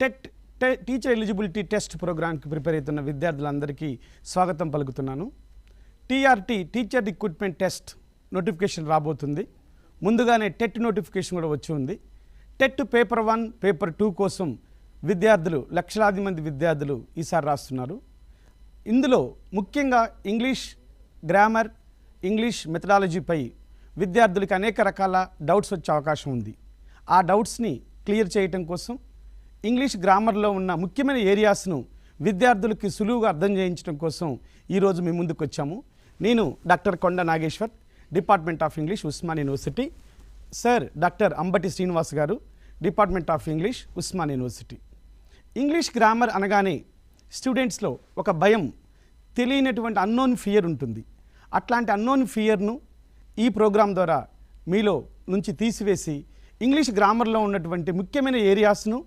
TET teacher eligibility test ప్రోగ్రామ్కి prepare అవుతున్న విద్యార్థులందరికీ స్వాగతం పలుకుతున్నాను. TRT teacher recruitment test notification రాబోతుంది. ముందుగానే టెట్ నోటిఫికేషన్ కూడా వచ్చి ఉంది. టెట్ పేపర్ 1 పేపర్ 2 కోసం విద్యార్థులు లక్షలాది మంది విద్యార్థులు ఈసారి రాస్తున్నారు. ఇందులో ముఖ్యంగా ఇంగ్లీష్ గ్రామర్, ఇంగ్లీష్ మెథడాలజీపై విద్యార్థులకి అనేక రకాల డౌట్స్ వచ్చే అవకాశం ఉంది. ఆ డౌట్స్ని క్లియర్ చేయటం కోసం ఇంగ్లీష్ గ్రామర్లో ఉన్న ముఖ్యమైన ఏరియాస్ను విద్యార్థులకి సులువుగా అర్థం చేయించడం కోసం ఈరోజు మీ ముందుకు వచ్చాము. నేను doctor Konda Nageshwar, department of English, Osmania university. Sir doctor Ambati Srinivas garu, department of English, Osmania university. English grammar అనగానే స్టూడెంట్స్లో ఒక భయం, తెలియనటువంటి అన్నోన్ ఫియర్ ఉంటుంది. అట్లాంటి అన్నోన్ ఫియర్ను ఈ ప్రోగ్రాం ద్వారా మీలో నుంచి తీసివేసి ఇంగ్లీష్ గ్రామర్లో ఉన్నటువంటి ముఖ్యమైన ఏరియాస్ను,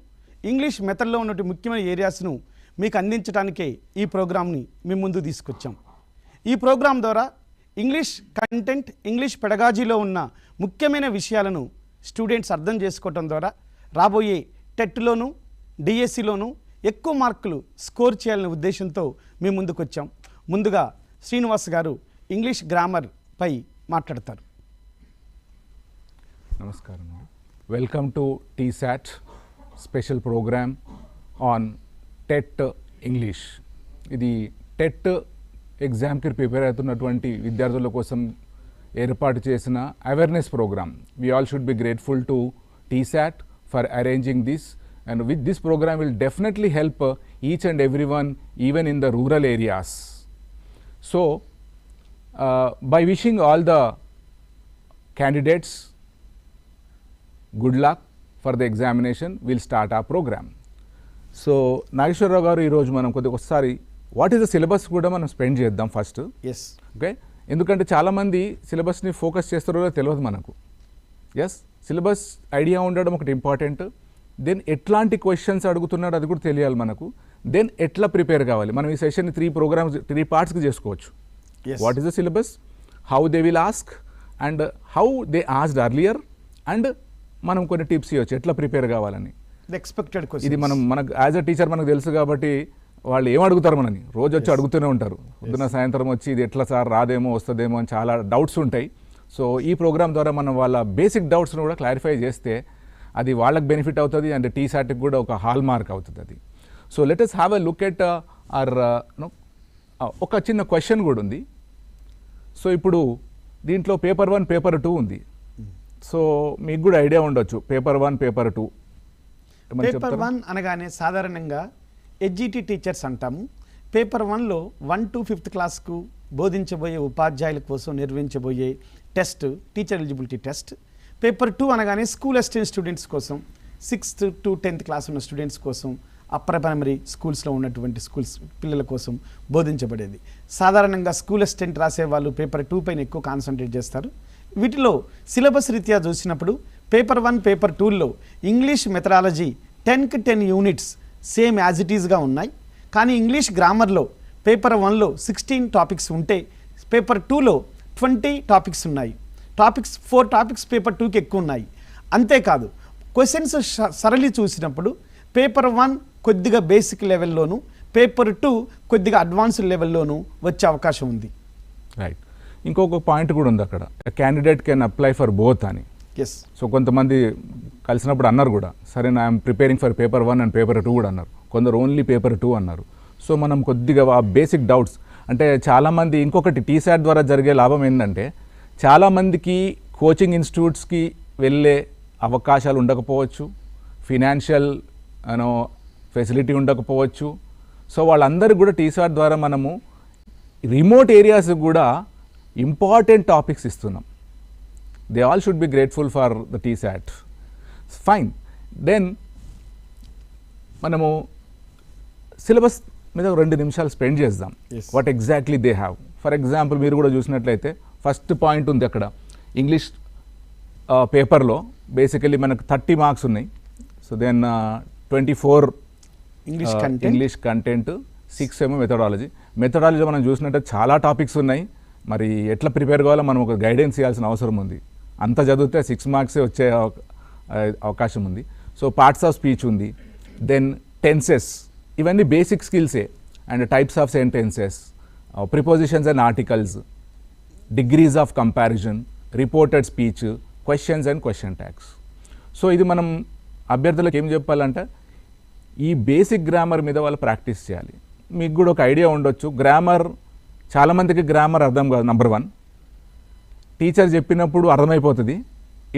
ఇంగ్లీష్ మెథడ్లో ఉన్నటువంటి ముఖ్యమైన ఏరియాస్ను మీకు అందించడానికే ఈ ప్రోగ్రామ్ని మీ ముందు తీసుకొచ్చాం. ఈ ప్రోగ్రాం ద్వారా ఇంగ్లీష్ కంటెంట్, ఇంగ్లీష్ పెడగాజీలో ఉన్న ముఖ్యమైన విషయాలను స్టూడెంట్స్ అర్థం చేసుకోవటం ద్వారా రాబోయే టెట్లోను, డిఎస్సిలోను ఎక్కువ మార్కులు స్కోర్ చేయాలనే ఉద్దేశంతో మీ ముందుకు వచ్చాం. ముందుగా శ్రీనివాస్ గారు ఇంగ్లీష్ గ్రామర్ పై మాట్లాడతారు. నమస్కారం. Welcome to TSAT special programme on TET English. ఇది టెట్ ఎగ్జామ్కి ప్రిపేర్ అవుతున్నటువంటి విద్యార్థుల కోసం ఏర్పాటు చేసిన awareness programme. We all should be grateful to TSAT for arranging this, and with this program will definitely help each and everyone, even in the rural areas. So by wishing all the candidates good luck for the examination, we'll start our program. So Nageshwar Rao garu ee roju manam koddiga okkasari what is the syllabus kuda manam spend cheddam first. Yes, okay, endukante chaala mandi syllabus ni focus chestaro telvadu manaku. Yes, syllabus idea undadam okati important. Then ఎట్లాంటి questions అడుగుతున్నాడు అది కూడా తెలియాలి మనకు. Then ఎట్లా prepare కావాలి. మనం ఈ సెషన్ని 3 పార్ట్స్కి చేసుకోవచ్చు. What is the syllabus, how they will ask, and how they asked earlier, and మనం కొన్ని టిప్స్ ఇవ్వచ్చు ఎట్లా ప్రిపేర్ కావాలని. Expected question. ఇది మనకు యాజ్ అ టీచర్ మనకు తెలుసు కాబట్టి వాళ్ళు ఏం అడుగుతారు మనని రోజు వచ్చి అడుగుతూనే ఉంటారు. పొద్దున సాయంత్రం వచ్చి ఇది ఎట్లా సార్ రాదేమో వస్తుందేమో అని చాలా డౌట్స్ ఉంటాయి. సో ఈ ప్రోగ్రామ్ ద్వారా మనం వాళ్ళ బేసిక్ డౌట్స్ను కూడా క్లారిఫై చేస్తే అది వాళ్ళకి బెనిఫిట్ అవుతుంది అండ్ TSATకి కూడా ఒక హాల్ మార్క్ అవుతుంది అది. So let us have a look at ఒక చిన్న క్వశ్చన్ కూడా ఉంది. సో ఇప్పుడు దీంట్లో పేపర్ 1 పేపర్ 2 ఉంది. సో మీకు కూడా ఐడియా ఉండొచ్చు పేపర్ 1 పేపర్ 2. పేపర్ 1 అనగానే సాధారణంగా HGT టీచర్స్ అంటాము. పేపర్ 1లో 1 to 5th క్లాస్కు బోధించబోయే ఉపాధ్యాయుల కోసం నిర్వహించబోయే test teacher eligibility test. Paper 2 అనగానే స్కూల్ అసిస్టెంట్ స్టూడెంట్స్ కోసం, 6th to 10th క్లాస్ ఉన్న స్టూడెంట్స్ కోసం, అప్పర్ ప్రైమరీ స్కూల్స్లో ఉన్నటువంటి స్కూల్స్ పిల్లల కోసం బోధించబడేది. సాధారణంగా స్కూల్ అసిస్టెంట్ రాసే వాళ్ళు పేపర్ 2 పైన ఎక్కువ కాన్సన్ట్రేట్ చేస్తారు. వీటిలో సిలబస్ రీత్యా చూసినప్పుడు పేపర్ 1 పేపర్ 2లో ఇంగ్లీష్ మెథడాలజీ 10కి 10 యూనిట్స్ సేమ్ యాజ్ ఇట్ ఈస్గా ఉన్నాయి. కానీ ఇంగ్లీష్ గ్రామర్లో పేపర్ 1లో 16 టాపిక్స్ ఉంటే పేపర్ 2లో 20 టాపిక్స్ ఉన్నాయి. 4 టాపిక్స్ పేపర్ 2కి ఎక్కువ ఉన్నాయి. అంతేకాదు క్వశ్చన్స్ సరళి చూసినప్పుడు పేపర్ 1 కొద్దిగా బేసిక్ లెవెల్లోను, పేపర్ 2 కొద్దిగా అడ్వాన్స్డ్ లెవెల్లోను వచ్చే అవకాశం ఉంది. రైట్. ఇంకొక పాయింట్ కూడా ఉంది అక్కడ, candidate can apply for both అని. ఎస్. సో కొంతమంది కలిసినప్పుడు అన్నారు కూడా, సరే I'm preparing for paper 1 and paper 2 కూడా అన్నారు. కొందరు ఓన్లీ పేపర్ 2 అన్నారు. సో మనం కొద్దిగా ఆ బేసిక్ డౌట్స్ అంటే చాలామంది ఇంకొకటి TSAT ద్వారా జరిగే లాభం ఏంటంటే చాలామందికి కోచింగ్ ఇన్స్టిట్యూట్స్కి వెళ్ళే అవకాశాలు ఉండకపోవచ్చు, ఫినాన్షియల్ ఫెసిలిటీ ఉండకపోవచ్చు. సో వాళ్ళందరికీ కూడా TSAT ద్వారా మనము రిమోట్ ఏరియాస్కి కూడా ఇంపార్టెంట్ టాపిక్స్ ఇస్తున్నాం. They all should be grateful for the TSAT. Fine. Then మనము సిలబస్ మీద 2 నిమిషాలు స్పెండ్ చేద్దాం. What exactly they have. For example మీరు కూడా చూసినట్లయితే ఫస్ట్ పాయింట్ ఉంది అక్కడ, ఇంగ్లీష్ పేపర్లో బేసికలీ మనకు 30 మార్క్స్ ఉన్నాయి. సో దెన్ 24 ఇంగ్లీష్ కంటెంట్, 6 ఏమో మెథడాలజీలో మనం చూసినట్టు చాలా టాపిక్స్ ఉన్నాయి. మరి ఎట్లా ప్రిపేర్ కావాలో మనం ఒక గైడెన్స్ ఇవ్వాల్సిన అవసరం ఉంది. అంత చదివితే 6 మార్క్సే వచ్చే అవకాశం ఉంది. సో పార్ట్స్ ఆఫ్ స్పీచ్ ఉంది, దెన్ టెన్సెస్, ఇవన్నీ బేసిక్ స్కిల్సే. And types of sentences, prepositions and articles, degrees of comparison, reported speech, questions and question tags. So ఇది మనం అభ్యర్థులకు ఏం చెప్పాలంటే ఈ బేసిక్ గ్రామర్ మీద వాళ్ళు ప్రాక్టీస్ చేయాలి. మీకు కూడా ఒక ఐడియా ఉండొచ్చు, గ్రామర్ చాలామందికి గ్రామర్ అర్థం కాదు. నెంబర్ 1, టీచర్ చెప్పినప్పుడు అర్థమైపోతుంది,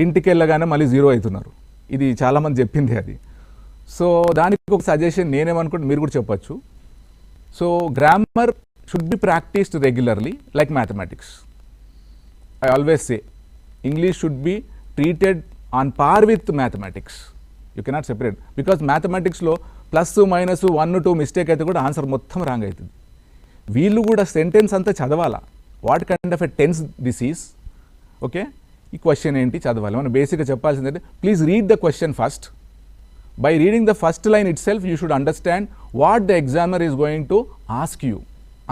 ఇంటికి వెళ్ళగానే మళ్ళీ 0 అవుతున్నారు. ఇది చాలామంది చెప్పింది అది. సో దానికి ఒక సజెషన్ నేనేమనుకుంటే మీరు కూడా చెప్పచ్చు. So grammar should be practised regularly like mathematics. I always say English should be treated on par with mathematics. You cannot separate, because మ్యాథమెటిక్స్లో ప్లస్ మైనస్ 1, 2 మిస్టేక్ అయితే కూడా ఆన్సర్ మొత్తం రాంగ్ అవుతుంది. వీళ్ళు కూడా సెంటెన్స్ అంతా చదవాలా, what kind of a tense this is, okay, ఈ క్వశ్చన్ ఏంటి చదవాలి. మనం బేసిక్గా చెప్పాల్సిందంటే please read the question first. By reading the first line itself you should understand what the examiner is going to ask you.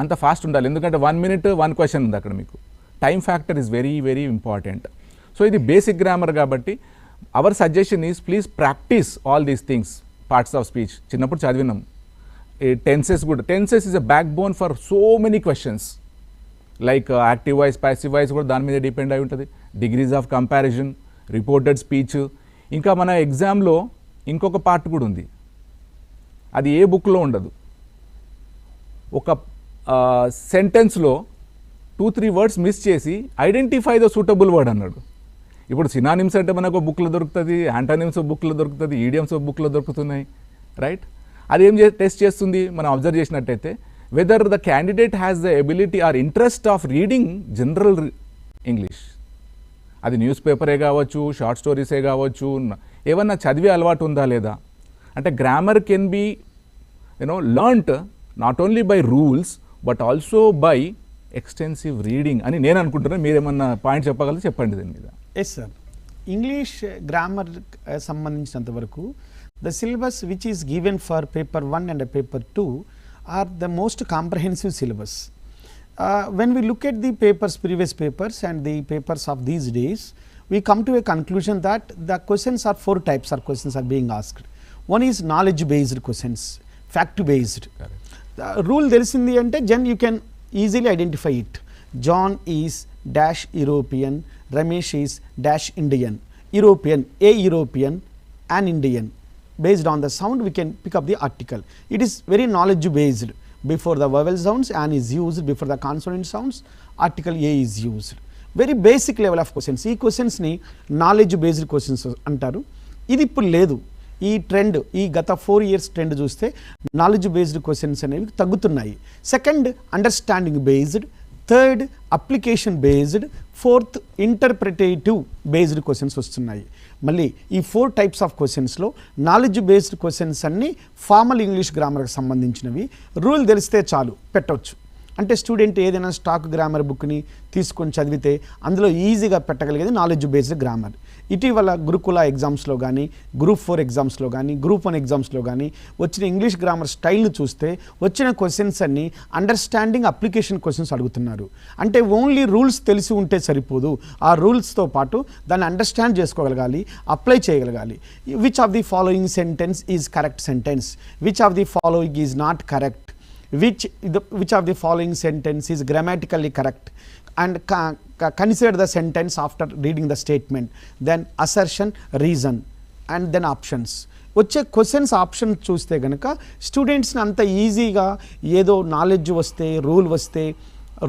అంత fast ఉండాలి, ఎందుకంటే 1 minute 1 question ఉంది అక్కడ. మీకు time factor is very very important. So ఇది basic grammar కాబట్టి our suggestion is please practise all these things. Parts of speech చిన్నప్పుడు చదివినాం. Tenses కూడా, tenses is a back bone for so many questions. Like active voice, passive voice కూడా దాని మీద depend అయి ఉంటుంది. Degrees of comparison, reported speech. ఇంకా మన ఎగ్జామ్లో ఇంకొక పార్ట్ కూడా ఉంది, అది ఏ బుక్లో ఉండదు. ఒక సెంటెన్స్లో 2-3 వర్డ్స్ మిస్ చేసి ఐడెంటిఫై ద సూటబుల్ వర్డ్ అన్నాడు. ఇప్పుడు సినానిమ్స్ అంటే మనకు బుక్లో దొరుకుతుంది, యాంటానిమ్స్ బుక్లో దొరుకుతుంది, ఈడియమ్స్ బుక్లో దొరుకుతున్నాయి, రైట్. అది ఏం టెస్ట్ చేస్తుంది మనం అబ్జర్వ్ చేసినట్టయితే, whether the candidate has the ability or interest of reading general English. అది న్యూస్ పేపరే కావచ్చు, షార్ట్ స్టోరీసే కావచ్చు, ఏమన్నా చదివే అలవాటు ఉందా లేదా. అంటే grammar can be learned not only by rules but also by extensive reading అని నేను అనుకుంటున్నాను. మీరు ఏమన్నా పాయింట్ చెప్పగలిగితే చెప్పండి దీని మీద. ఎస్ సార్, ఇంగ్లీష్ గ్రామర్ సంబంధించినంత వరకు the syllabus which is given for paper 1 and paper 2 are the most comprehensive syllabus. When we look at the papers, previous papers and the papers of these days, we come to a conclusion that the questions are 4 types of questions are being asked. One is knowledge based questions, fact based. Rule telisindi ante you can easily identify it. John is dash European, Ramesh is dash Indian. European, a European, an Indian. Based on the sound we can pick up the article. It is very knowledge based. Before the vowel sounds an is used, before the consonant sounds article a is used. Very basic level of questions. ఈ questions ని knowledge based questions అంటారు. ఇది ఇప్పుడు లేదు. ఈ trend, ఈ గత 4 years trend చూస్తే నాలెడ్జ్ బేస్డ్ క్వశ్చన్స్ అనేవి తగ్గుతున్నాయి. Second understanding based, third application based, fourth interpretative based questions వస్తున్నాయి. మళ్ళీ ఈ 4 types ఆఫ్ క్వశ్చన్స్లో నాలెడ్జ్ బేస్డ్ క్వశ్చన్స్ అన్నీ ఫార్మల్ ఇంగ్లీష్ గ్రామర్కి సంబంధించినవి. రూల్ తెలిస్తే చాలు పెట్టవచ్చు. అంటే స్టూడెంట్ ఏదైనా స్టాక్ గ్రామర్ బుక్ని తీసుకొని చదివితే అందులో ఈజీగా పెట్టగలిగేది నాలెడ్జ్ బేస్డ్ గ్రామర్. ఇటీవల గురుకుల ఎగ్జామ్స్లో కానీ, గ్రూప్ 4 ఎగ్జామ్స్లో కానీ, గ్రూప్ 1 ఎగ్జామ్స్లో కానీ వచ్చిన ఇంగ్లీష్ గ్రామర్ స్టైల్ను చూస్తే వచ్చిన క్వశ్చన్స్ అన్నీ అండర్స్టాండింగ్ అప్లికేషన్ క్వశ్చన్స్ అడుగుతున్నారు. అంటే ఓన్లీ రూల్స్ తెలిసి ఉంటే సరిపోదు, ఆ రూల్స్తో పాటు దాన్ని అండర్స్టాండ్ చేసుకోగలగాలి, అప్లై చేయగలగాలి. Which of the following sentence is correct sentence, which of the following is not correct, which of the following sentence is grammatically correct, and consider the sentence after reading the statement, then assertion, reason, and then options. వచ్చే questions option చూస్తే కనుక స్టూడెంట్స్ని అంత ఈజీగా ఏదో knowledge వస్తే, rule వస్తే,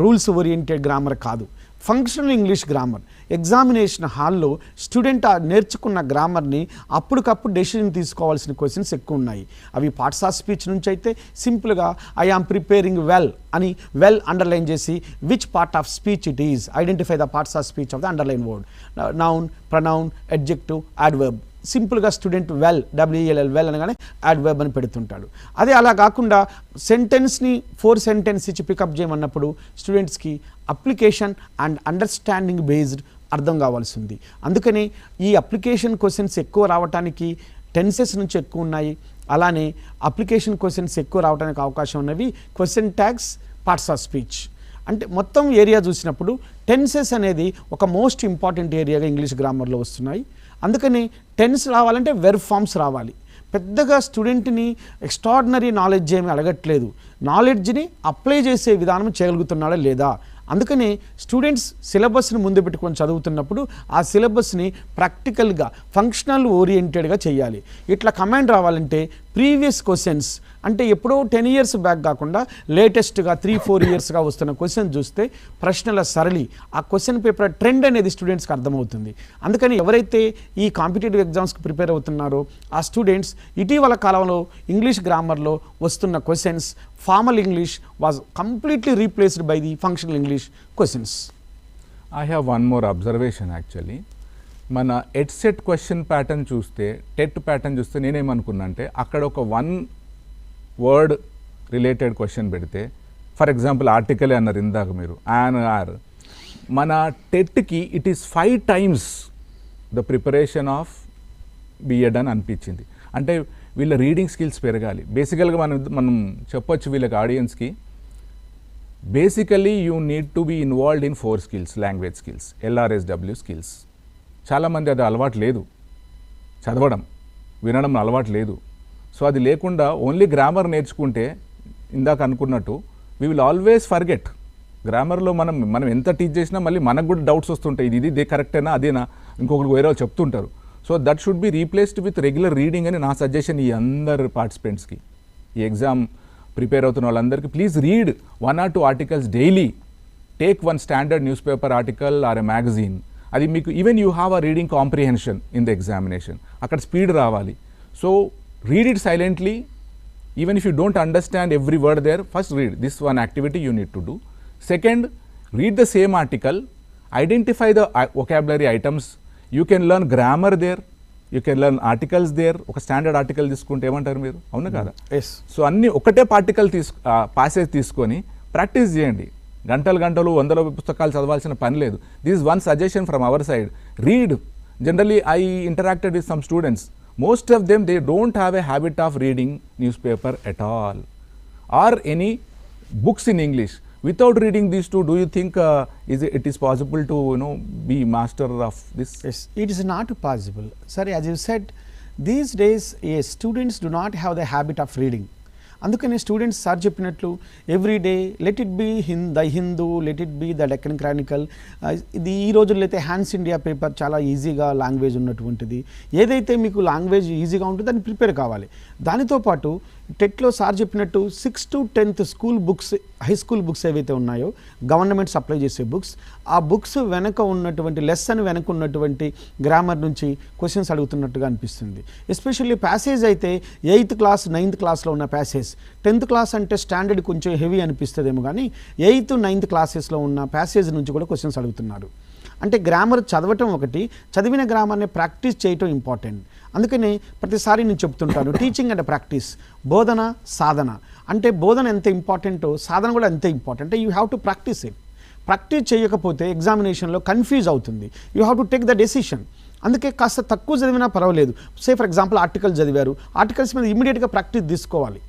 rules oriented grammar కాదు. ఫంక్షనల్ ఇంగ్లీష్ గ్రామర్ ఎగ్జామినేషన్ హాల్లో స్టూడెంట్ నేర్చుకున్న గ్రామర్ని అప్పటికప్పుడు డెసిషన్ తీసుకోవాల్సిన క్వశ్చన్స్ ఎక్కువ ఉన్నాయి. అవి పార్ట్స్ ఆఫ్ స్పీచ్ నుంచి అయితే సింపుల్గా ఐ ఆమ్ ప్రిపేరింగ్ వెల్ అని వెల్ అండర్లైన్ చేసి which part of speech it is, identify the parts of speech of the underline word, noun, pronoun, adjective, adverb. సింపుల్గా స్టూడెంట్ వెల్, WELL వెల్ అనగానే adverb అని పెడుతుంటాడు. అదే అలా కాకుండా సెంటెన్స్ని 4 సెంటెన్స్ ఇచ్చి పికప్ చేయమన్నప్పుడు స్టూడెంట్స్కి అప్లికేషన్ అండ్ అండర్స్టాండింగ్ బేస్డ్ అర్థం కావాల్సి ఉంది. అందుకని ఈ అప్లికేషన్ క్వశ్చన్స్ ఎక్కువ రావడానికి టెన్సెస్ నుంచి ఎక్కువ ఉన్నాయి. అలానే అప్లికేషన్ క్వశ్చన్స్ ఎక్కువ రావడానికి అవకాశం ఉన్నవి question tags, parts of speech. అంటే మొత్తం ఏరియా చూసినప్పుడు టెన్సెస్ అనేది ఒక మోస్ట్ ఇంపార్టెంట్ ఏరియాగా ఇంగ్లీష్ గ్రామర్లో వస్తున్నాయి. అందుకని టెన్స్ రావాలంటే వెర్బ్ ఫామ్స్ రావాలి. పెద్దగా స్టూడెంట్ని ఎక్స్ట్రాడినరీ నాలెడ్జ్ ఏమి అడగట్లేదు, నాలెడ్జ్ని అప్లై చేసే విధానం చేయగలుగుతున్నాడా లేదా. అందుకని స్టూడెంట్స్ సిలబస్ని ముందు పెట్టుకొని చదువుతున్నప్పుడు ఆ సిలబస్ని ప్రాక్టికల్గా ఫంక్షనల్ ఓరియంటెడ్గా చేయాలి. ఇట్లా కమాండ్ రావాలంటే ప్రీవియస్ క్వశ్చన్స్ అంటే ఎప్పుడో 10 years బ్యాక్ కాకుండా లేటెస్ట్గా 3-4 yearsగా వస్తున్న క్వశ్చన్ చూస్తే ప్రశ్నల సరళి, ఆ క్వశ్చన్ పేపర్ ట్రెండ్ అనేది స్టూడెంట్స్కి అర్థమవుతుంది. అందుకని ఎవరైతే ఈ కాంపిటేటివ్ ఎగ్జామ్స్కి ప్రిపేర్ అవుతున్నారో ఆ స్టూడెంట్స్ ఇటీవల కాలంలో ఇంగ్లీష్ గ్రామర్లో వస్తున్న questions formal English was completely replaced by the functional English questions. I have one more observation actually. మన ఎడ్సెట్ క్వశ్చన్ ప్యాటర్న్ చూస్తే, టెట్ ప్యాటర్న్ చూస్తే నేనేమనుకున్నా అంటే అక్కడ ఒక 1 word రిలేటెడ్ క్వశ్చన్ పెడితే, ఫర్ ఎగ్జాంపుల్ ఆర్టికల్ అన్నారు ఇందాక మీరు, యాన్ ఆర్, మన టెట్కి it is 5 times the preparation of BEd అని అనిపించింది. అంటే వీళ్ళ రీడింగ్ స్కిల్స్ పెరగాలి. బేసికల్గా మనం చెప్పొచ్చు వీళ్ళకి ఆడియన్స్కి, basically you need to be involved in 4 skills, language skills, LRSW skills. చాలామంది అది అలవాటు లేదు, చదవడం వినడం అలవాటు లేదు. సో అది లేకుండా ఓన్లీ గ్రామర్ నేర్చుకుంటే ఇందాక అనుకున్నట్టు వీ విల్ ఆల్వేస్ ఫర్గెట్. గ్రామర్లో మనం ఎంత టీచ్ చేసినా మళ్ళీ మనకు కూడా డౌట్స్ వస్తుంటాయి, ఇది కరెక్టేనా అదేనా, ఇంకొకరికి వేరే చెప్తుంటారు. So that should be replaced with regular reading అని నా సజెషన్ ఈ అందరు పార్టిసిపెంట్స్కి. ఈ ఎగ్జామ్ ప్రిపేర్ అవుతున్న వాళ్ళందరికీ please read 1 or 2 articles daily. Take 1 standard newspaper article or a magazine. అది మీకు even you have a reading comprehension in the examination, అక్కడ స్పీడ్ రావాలి. So read it silently, even if you don't understand every word there. First read, this one activity you need to do. Second, read the same article, identify the vocabulary items. You can learn grammar there, you can learn articles there. ఒక standard article తీసుకుంటే ఏమంటారు మీరు, అవునా కదా? So అన్ని ఒకటే particle passage తీసుకొని practice చేయండి. గంటలు 100 పుస్తకాలు చదవాల్సిన పని లేదు. This is one suggestion from our side. Read. Generally I interacted with some students. Most of them, they don't have a habit of reading newspaper at all or any books in English. Without reading these two, do you think it is possible to be master of this? Yes, it is not possible. Sorry, as you said, these days students do not have the habit of reading. అందుకని students sir చెప్పినట్లు every day let it be the Hindu, let it be the Deccan Chronicle. ఇది ఈ రోజుల్లో అయితే hands India paper చాలా ఈజీగా language ఉన్నటువంటిది. ఏదైతే మీకు లాంగ్వేజ్ ఈజీగా ఉంటుందో దాన్ని ప్రిపేర్ కావాలి. దానితో పాటు టెట్లో సార్ చెప్పినట్టు 6th to 10th school books, high school books ఏవైతే ఉన్నాయో గవర్నమెంట్ సప్లై చేసే బుక్స్, ఆ బుక్స్ వెనక ఉన్నటువంటి లెసన్ వెనక ఉన్నటువంటి గ్రామర్ నుంచి క్వశ్చన్స్ అడుగుతున్నట్టుగా అనిపిస్తుంది. ఎస్పెషల్లీ ప్యాసేజ్ అయితే 8th class 9th classలో ఉన్న ప్యాసేజ్, 10th class అంటే స్టాండర్డ్ కొంచెం హెవీ అనిపిస్తుందేమో కానీ 8th 9th classes ఉన్న ప్యాసేజ్ నుంచి కూడా క్వశ్చన్స్ అడుగుతున్నారు. అంటే గ్రామర్ చదవటం ఒకటి, చదివిన గ్రామర్ని ప్రాక్టీస్ చేయటం ఇంపార్టెంట్. అందుకని ప్రతిసారి నేను చెప్తుంటాను, టీచింగ్ అండ్ ప్రాక్టీస్, బోధన సాధన. అంటే బోధన ఎంత ఇంపార్టెంటో సాధన కూడా అంతే important. You have to practice it. Practice చేయకపోతే ఎగ్జామినేషన్లో కన్ఫ్యూజ్ అవుతుంది. You have to take the decision. అందుకే కాస్త తక్కువ చదివినా పర్వాలేదు. సే ఫర్ ఎగ్జాంపుల్ ఆర్టికల్స్ చదివారు, ఆర్టికల్స్ మీద ఇమీడియట్గా ప్రాక్టీస్ తీసుకోవాలి.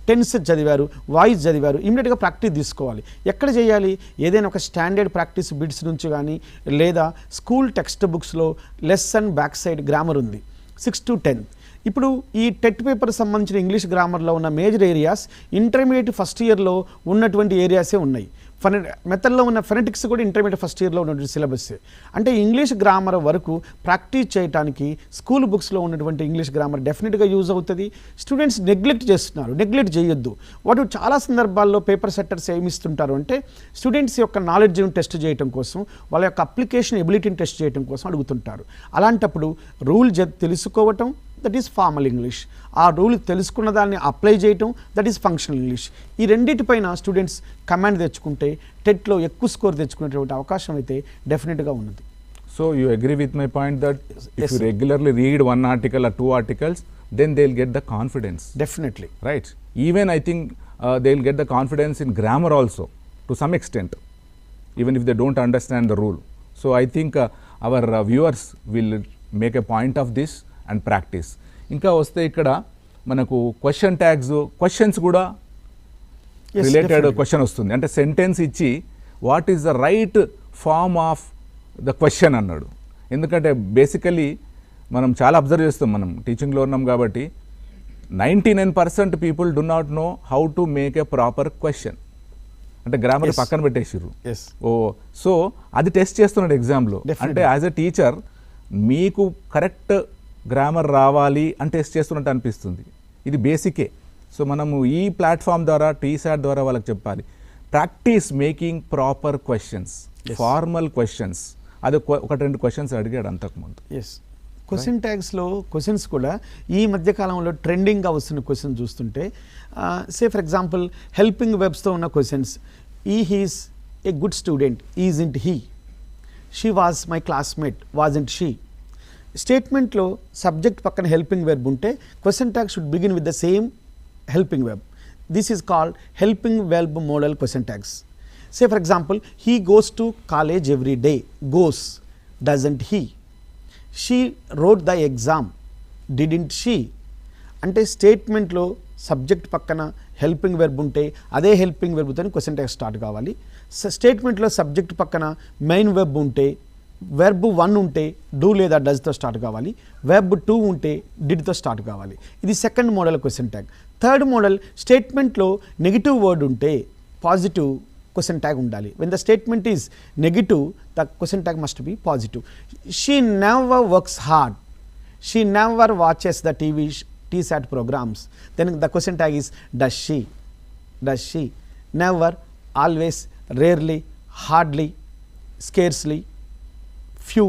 టెన్స్ చదివారు, వాయిస్ చదివారు, ఇమీడియట్గా ప్రాక్టీస్ తీసుకోవాలి. ఎక్కడ చేయాలి? ఏదైనా ఒక స్టాండర్డ్ ప్రాక్టీస్ బిట్స్ నుంచి కానీ లేదా స్కూల్ టెక్స్ట్ బుక్స్లో లెసన్ బ్యాక్ సైడ్ గ్రామర్ ఉంది 6th to 10th. ఇప్పుడు ఈ టెట్ పేపర్ సంబంధించిన ఇంగ్లీష్ గ్రామర్లో ఉన్న మేజర్ ఏరియాస్ ఇంటర్మీడియట్ ఫస్ట్ ఇయర్లో ఉన్నటువంటి ఏరియాసే ఉన్నాయి. మెథడ్లో ఉన్న ఫెనెటిక్స్ కూడా ఇంటర్మీడియట్ ఫస్ట్ ఇయర్లో ఉన్నటువంటి సిలబస్. అంటే ఇంగ్లీష్ గ్రామర్ వరకు ప్రాక్టీస్ చేయడానికి స్కూల్ బుక్స్లో ఉన్నటువంటి ఇంగ్లీష్ గ్రామర్ డెఫినెట్గా యూజ్ అవుతుంది. స్టూడెంట్స్ నెగ్లెక్ట్ చేస్తున్నారు, నెగ్లెక్ట్ చేయొద్దు. వాటి చాలా సందర్భాల్లో పేపర్ సెట్టర్స్ ఏమిస్తుంటారు అంటే స్టూడెంట్స్ యొక్క నాలెడ్జ్ని టెస్ట్ చేయడం కోసం, వాళ్ళ యొక్క అప్లికేషన్ ఎబిలిటీని టెస్ట్ చేయడం కోసం అడుగుతుంటారు. అలాంటప్పుడు రూల్ తెలుసుకోవటం, దట్ ఈస్ ఫార్మల్ ఇంగ్లీష్. ఆ రూల్ తెలుసుకున్న దాన్ని అప్లై చేయటం, దట్ ఈస్ ఫంక్షనల్ ఇంగ్లీష్. ఈ రెండింటిపైన స్టూడెంట్స్ కమాండ్ తెచ్చుకుంటే టెట్లో ఎక్కువ స్కోర్ తెచ్చుకునేటువంటి అవకాశం అయితే డెఫినెట్గా ఉన్నది. So you agree with my point that if you regularly read 1 article or 2 articles, then they'll get the confidence. Definitely. Right. Even I think they'll get the confidence in grammar also to some extent, even if they don't understand the rule. So I think our viewers will make a point of this and practice. ఇంకా వస్తే ఇక్కడ మనకు question tags, questions కూడా related question వస్తుంది. అంటే sentence ఇచ్చి what is the right form of the question అన్నాడు. ఎందుకంటే బేసికలీ మనం చాలా అబ్జర్వ్ చేస్తాం, మనం టీచింగ్లో ఉన్నాం కాబట్టి 99% people do not know how to make a proper question. అంటే గ్రామర్ పక్కన పెట్టేసిర్రు. సో అది టెస్ట్ చేస్తున్నాడు ఎగ్జామ్లో. అంటే యాజ్ ఎ టీచర్ మీకు కరెక్ట్ గ్రామర్ రావాలి అని టెస్ట్ చేస్తున్నట్టు అనిపిస్తుంది. ఇది బేసికే. సో మనము ఈ ప్లాట్ఫామ్ ద్వారా TSAT ద్వారా వాళ్ళకి చెప్పాలి, practice making proper questions, formal questions. అది ఒకటి రెండు క్వశ్చన్స్ అడిగాడు అంతకుముందు. క్వశ్చన్ ట్యాగ్స్లో క్వశ్చన్స్ కూడా ఈ మధ్యకాలంలో ట్రెండింగ్గా వస్తున్న క్వశ్చన్ చూస్తుంటే, సే ఫర్ ఎగ్జాంపుల్ హెల్పింగ్ వెబ్స్తో ఉన్న questions, he's a good student, isn't he, she was my classmate, wasn't she. స్టేట్మెంట్లో సబ్జెక్ట్ పక్కన హెల్పింగ్ వెర్బ్ ఉంటే question tag should begin with the same helping verb. This is called helping verb model question tags. Say for example he goes to college every day, goes, doesn't he. She wrote the exam, didn't she. అంటే స్టేట్మెంట్లో subject పక్కన helping verb ఉంటే అదే helping వెర్బ్తో question tag start కావాలి. స్టేట్మెంట్లో subject పక్కన main verb ఉంటే, verb 1 ఉంటే do లేదా డజ్తో స్టార్ట్ కావాలి, వెర్బ్ 2 ఉంటే డిడ్తో స్టార్ట్ కావాలి. ఇది second model question tag. Third model స్టేట్మెంట్లో నెగిటివ్ వర్డ్ ఉంటే పాజిటివ్ క్వశ్చన్ ట్యాగ్ ఉండాలి. When the statement is negative, the question tag must be positive. She never works hard, she never watches the TSAT programs, then the question tag is does she, never, always, rarely, hardly, scarcely, few,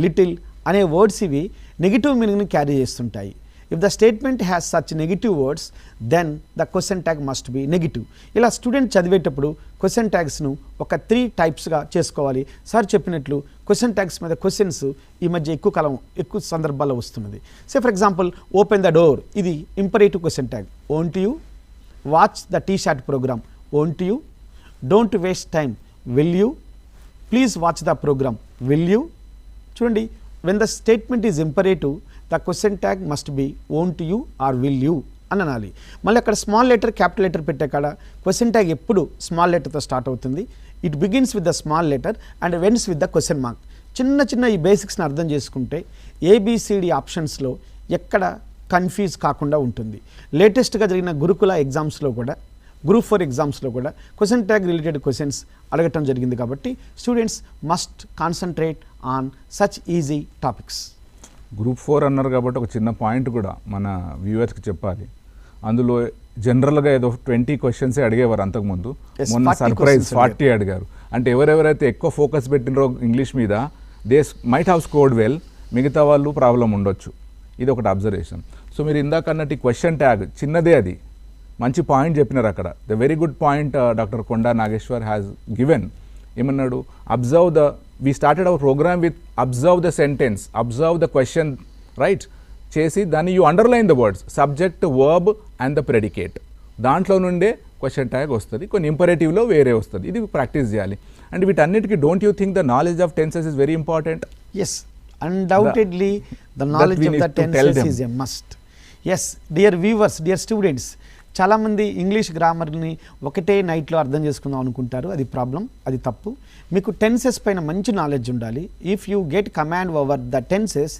little అనే words ఇవి negative మీనింగ్ని carry చేస్తుంటాయి. If the statement has such negative words then the question tag must be negative. ఇలా student చదివేటప్పుడు question ట్యాగ్స్ను ఒక 3 టైప్స్గా చేసుకోవాలి. Sir చెప్పినట్లు క్వశ్చన్ ట్యాగ్స్ మీద క్వశ్చన్స్ ఈ మధ్య ఎక్కువ సందర్భాల్లో వస్తున్నది. Say for example open the door, ఇది imperative question tag. Won't you watch the TSAT programme, won't you. Don't waste time, will you. Please watch the programme, will you. చూడండి, when the statement is imperative, the question tag must be won't you or will you అని అనాలి. మళ్ళీ అక్కడ small letter capital letter పెట్టే కాడ question tag ఎప్పుడు small లెటర్తో start అవుతుంది. It begins with the small letter and wands with the question mark. చిన్న ఈ బేసిక్స్ని అర్థం చేసుకుంటే ABCD ఆప్షన్స్లో ఎక్కడ కన్ఫ్యూజ్ కాకుండా ఉంటుంది. లేటెస్ట్గా జరిగిన గురుకుల ఎగ్జామ్స్లో కూడా, Group 4 ఎగ్జామ్స్లో కూడా క్వశ్చన్ ట్యాగ్ రిలేటెడ్ క్వశ్చన్స్ అడగటం జరిగింది. కాబట్టి students must concentrate on such easy topics. Group 4 అన్నారు కాబట్టి ఒక చిన్న పాయింట్ కూడా మన వ్యూవర్స్కి చెప్పాలి. అందులో జనరల్గా ఏదో 20 క్వశ్చన్సే అడిగేవారు అంతకుముందు. మొన్న సర్ప్రైజ్ 40 అడిగారు. అంటే ఎవరెవరైతే ఎక్కువ ఫోకస్ పెట్టినరో ఇంగ్లీష్ మీద, they might have scored well, మిగతా వాళ్ళు ప్రాబ్లం ఉండొచ్చు. ఇది ఒకటి అబ్జర్వేషన్. సో మీరు ఇందాక అన్నట్టు క్వశ్చన్ ట్యాగ్ చిన్నదే, అది మంచి పాయింట్ చెప్పినారు అక్కడ. The very good point doctor Konda Nageshwar has given. ఏమన్నాడు, observe the, we started our programme with observe the sentence, observe the question, write చేసి దాన్ని you underline the words, subject, verb and the predicate. దాంట్లో నుండే question tag వస్తుంది. కొన్ని ఇంపరేటివ్లో వేరే వస్తుంది. ఇది ప్రాక్టీస్ చేయాలి. అండ్ వీటన్నిటికీ don't you think the knowledge of tenses is very important? Yes, undoubtedly the knowledge of the tenses is a must. Yes dear viewers, dear students, చాలామంది ఇంగ్లీష్ గ్రామర్ని ఒకటే నైట్లో అర్థం చేసుకుందాం అనుకుంటారు. అది ప్రాబ్లం, అది తప్పు. మీకు టెన్సెస్ పైన మంచి నాలెడ్జ్ ఉండాలి. If you get command over the tenses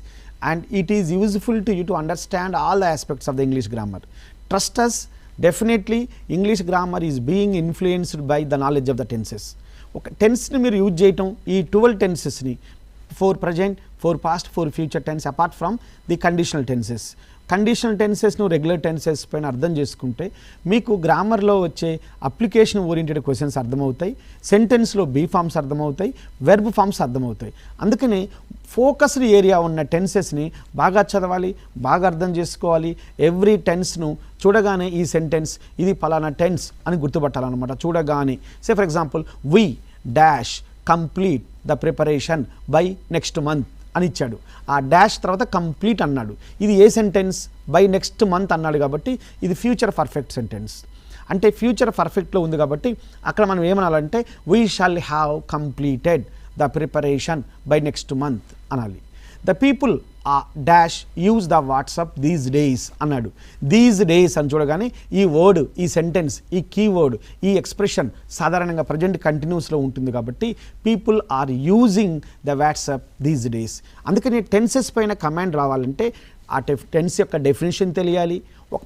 and it is useful to you to understand all the aspects of the English grammar. Trust us, definitely English grammar is being influenced by the knowledge of the tenses. ఒక టెన్స్ని మీరు use చేయటం, ఈ 12 టెన్సెస్ని, 4 present, 4 past, 4 future tense, apart from the conditional tenses. కండిషనల్ టెన్సెస్ను regular tenses పైన అర్థం చేసుకుంటే మీకు గ్రామర్లో వచ్చే అప్లికేషన్ ఓరియంటెడ్ క్వశ్చన్స్ అర్థమవుతాయి, సెంటెన్స్లో బీ ఫామ్స్ అర్థమవుతాయి, వెర్బ్ ఫామ్స్ అర్థమవుతాయి. అందుకని ఫోకస్డ్ ఏరియా ఉన్న టెన్సెస్ని బాగా చదవాలి, బాగా అర్థం చేసుకోవాలి. ఎవ్రీ టెన్స్ను చూడగానే ఈ సెంటెన్స్ ఇది పలానా టెన్స్ అని గుర్తుపట్టాలన్నమాట చూడగానే. Say for example, we dash complete the preparation by next month అని ఇచ్చాడు. ఆ డాష్ తర్వాత కంప్లీట్ అన్నాడు. ఇది ఏ సెంటెన్స్? బై నెక్స్ట్ మంత్ అన్నాడు కాబట్టి ఇది ఫ్యూచర్ పర్ఫెక్ట్ సెంటెన్స్. అంటే ఫ్యూచర్ పర్ఫెక్ట్లో ఉంది కాబట్టి అక్కడ మనం ఏమనాలంటే we shall have completed the preparation by next month అనాలి. The people dash use the WhatsApp these days అన్నాడు. దీస్ డేస్ అని చూడగానే ఈ వర్డ్, ఈ సెంటెన్స్, ఈ కీవర్డ్, ఈ ఎక్స్ప్రెషన్ సాధారణంగా ప్రజెంట్ కంటిన్యూస్లో ఉంటుంది కాబట్టి people are using the WhatsApp these days. అందుకని టెన్సెస్ పైన కమాండ్ రావాలంటే ఆ టెన్స్ యొక్క డెఫినేషన్ తెలియాలి,